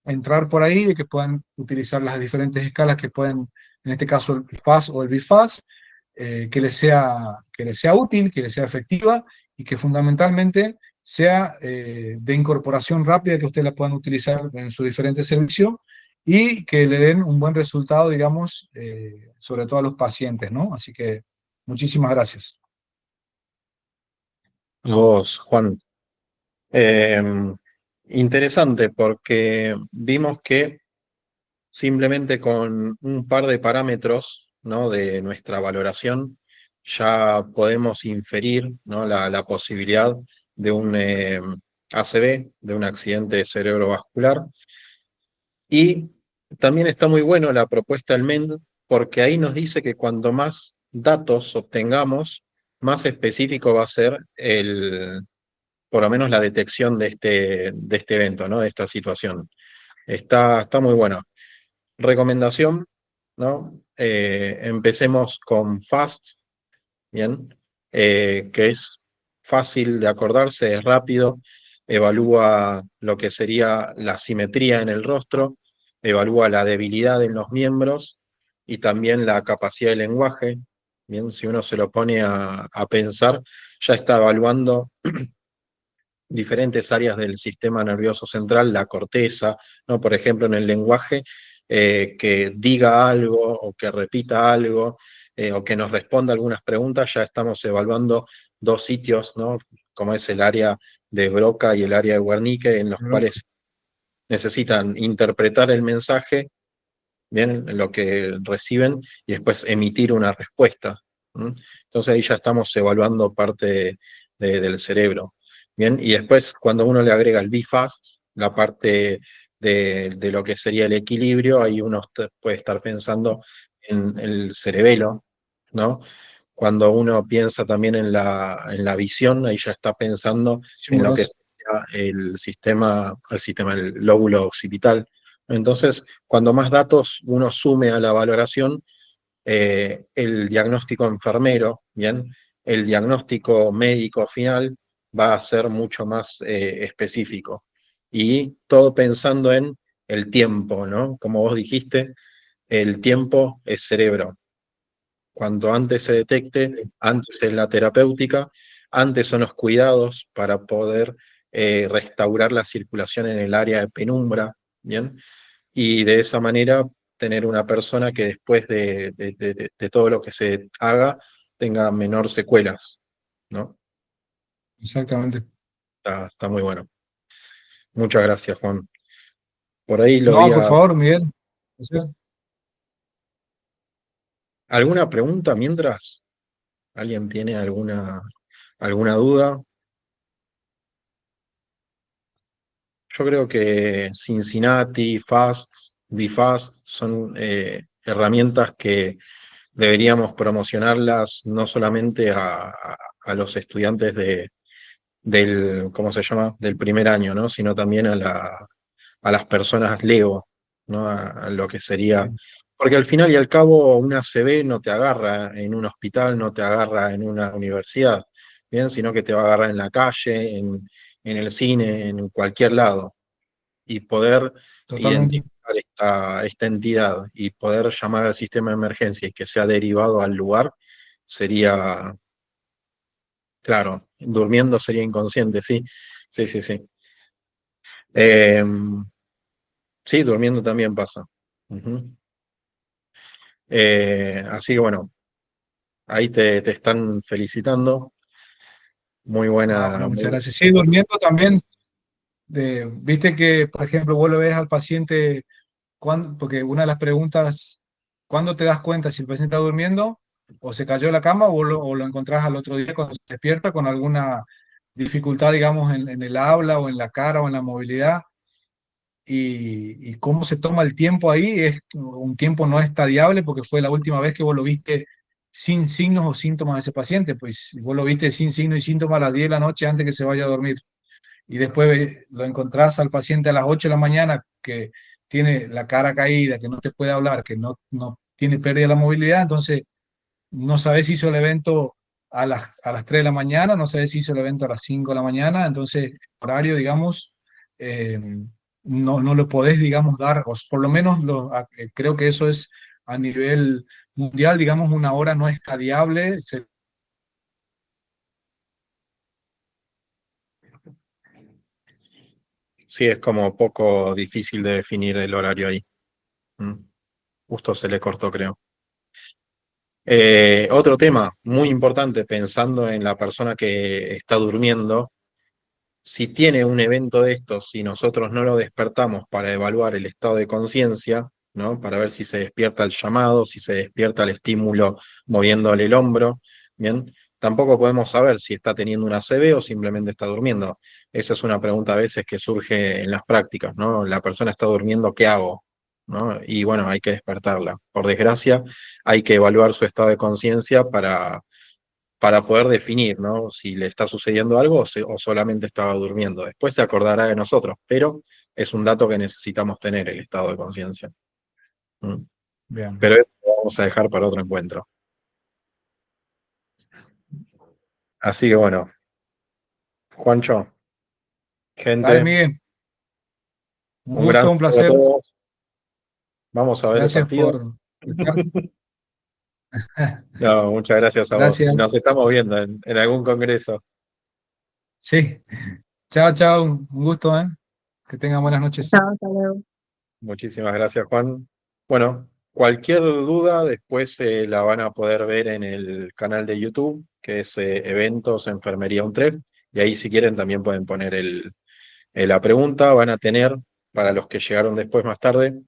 entrar por ahí, de que puedan utilizar las diferentes escalas que pueden, en este caso el FAS o el BIFAS, que les sea útil, que les sea efectiva, y que fundamentalmente sea de incorporación rápida, que ustedes la puedan utilizar en su diferente servicio y que le den un buen resultado, digamos, sobre todo a los pacientes, ¿no? Así que muchísimas gracias. Vos, Juan. Eh, Interesante porque vimos que simplemente con un par de parámetros, ¿no?, de nuestra valoración ya podemos inferir, ¿no?, la posibilidad de un ACV, de un accidente cerebrovascular. Y también está muy bueno la propuesta del MEND porque ahí nos dice que cuando más datos obtengamos, más específico va a ser por lo menos la detección de este evento, ¿no?, de esta situación. Está muy bueno. Recomendación, ¿no? Empecemos con FAST, ¿bien? Que es fácil de acordarse, es rápido, evalúa lo que sería la simetría en el rostro, evalúa la debilidad en los miembros y también la capacidad de lenguaje. Bien, si uno se lo pone a pensar, ya está evaluando diferentes áreas del sistema nervioso central, la corteza, ¿no? Por ejemplo, en el lenguaje, que diga algo o que repita algo, o que nos responda algunas preguntas, ya estamos evaluando dos sitios, ¿no?, como es el área de Broca y el área de Wernicke, en los cuales necesitan interpretar el mensaje, bien, lo que reciben, y después emitir una respuesta. ¿Mm? Entonces ahí ya estamos evaluando parte del cerebro. Bien, y después cuando uno le agrega el BFAST, la parte de lo que sería el equilibrio, ahí uno puede estar pensando en el cerebelo, ¿no? Cuando uno piensa también en la visión, ahí ya está pensando en lo que Simulas. sería el lóbulo occipital. Entonces, cuando más datos uno sume a la valoración, el diagnóstico enfermero, ¿bien? El diagnóstico médico final va a ser mucho más específico. Y todo pensando en el tiempo, ¿no? Como vos dijiste, el tiempo es cerebro. Cuanto antes se detecte, antes es la terapéutica, antes son los cuidados para poder restaurar la circulación en el área de penumbra, ¿bien? Y de esa manera tener una persona que después de todo lo que se haga tenga menor secuelas, ¿no? Exactamente. Está muy bueno. Muchas gracias, Juan. Por ahí lo No, vi por a... favor, Miguel. O sea, ¿Alguna pregunta mientras? ¿Alguien tiene alguna duda? Yo creo que Cincinnati, Fast, BeFast son herramientas que deberíamos promocionarlas no solamente a los estudiantes ¿cómo se llama?, del primer año, ¿no?, sino también a las personas Lego, ¿no? A lo que sería, porque al final y al cabo una CB no te agarra en un hospital, no te agarra en una universidad, bien, sino que te va a agarrar en la calle, en el cine, en cualquier lado, y poder totalmente. identificar esta entidad y poder llamar al sistema de emergencia y que sea derivado al lugar, sería, claro, durmiendo sería inconsciente, sí, sí, sí, sí. Eh, sí, durmiendo también pasa. Ujú. Así que bueno, ahí te están felicitando. Muy Ah, buena, bueno, muchas muy gracias. Sí, durmiendo también. Viste que, por ejemplo, vos le ves al paciente, porque una de las preguntas, ¿cuándo te das cuenta si el paciente está durmiendo o se cayó de la cama o lo encontrás al otro día cuando se despierta con alguna dificultad, digamos, en el habla o en la cara o en la movilidad? Y cómo se toma el tiempo ahí, es un tiempo no estadiable porque fue la última vez que vos lo viste sin signos o síntomas de ese paciente, pues vos lo viste sin signos y síntomas a las 10 de la noche antes que se vaya a dormir y después lo encontrás al paciente a las 8 de la mañana que tiene la cara caída, que no te puede hablar, que no tiene pérdida de la movilidad, entonces no sabes si hizo el evento a las 3 de la mañana, no sabes si hizo el evento a las 5 de la mañana, entonces horario, digamos, eh, no lo podés, digamos, dar, o por lo menos creo que eso es a nivel mundial, digamos, una hora no estadiable. sí, es como poco difícil de definir el horario ahí. Mm. Justo se le cortó, creo. Otro tema muy importante, pensando en la persona que está durmiendo, si tiene un evento de estos, si nosotros no lo despertamos para evaluar el estado de conciencia, ¿no? Para ver si se despierta el llamado, si se despierta el estímulo moviéndole el hombro, ¿bien? Tampoco podemos saber si está teniendo una ACV o simplemente está durmiendo. Esa es una pregunta a veces que surge en las prácticas, ¿no? La persona está durmiendo, ¿qué hago? ¿No? Y bueno, hay que despertarla. Por desgracia, hay que evaluar su estado de conciencia para poder definir, ¿no? Si le está sucediendo algo o solamente estaba durmiendo. Después se acordará de nosotros, pero es un dato que necesitamos tener, el estado de conciencia. ¿Mm? Bien. Pero eso lo vamos a dejar para otro encuentro. Así que bueno, Juancho, Dale, gente, Miguel. Un un gran gusto, un saludo a placer. todos. Vamos a ver el Gracias partido. por estar. No, muchas gracias a vos. Y Gracias. nos estamos viendo en algún congreso. Sí. Chao, chao. Un gusto, ¿eh? Que tengan buenas noches. Chao, hasta luego. Muchísimas gracias, Juan. Bueno, cualquier duda después la van a poder ver en el canal de YouTube, que es Eventos Enfermería UNTREF, y ahí si quieren también pueden poner la pregunta. Van a tener, para los que llegaron después más tarde,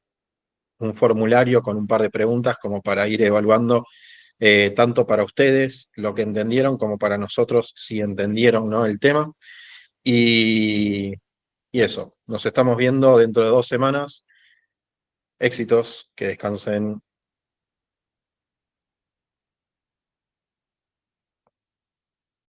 un formulario con un par de preguntas como para ir evaluando tanto para ustedes lo que entendieron como para nosotros si entendieron, ¿no? El tema. Y, y eso, nos estamos viendo dentro de 2 semanas. Éxitos, que descansen.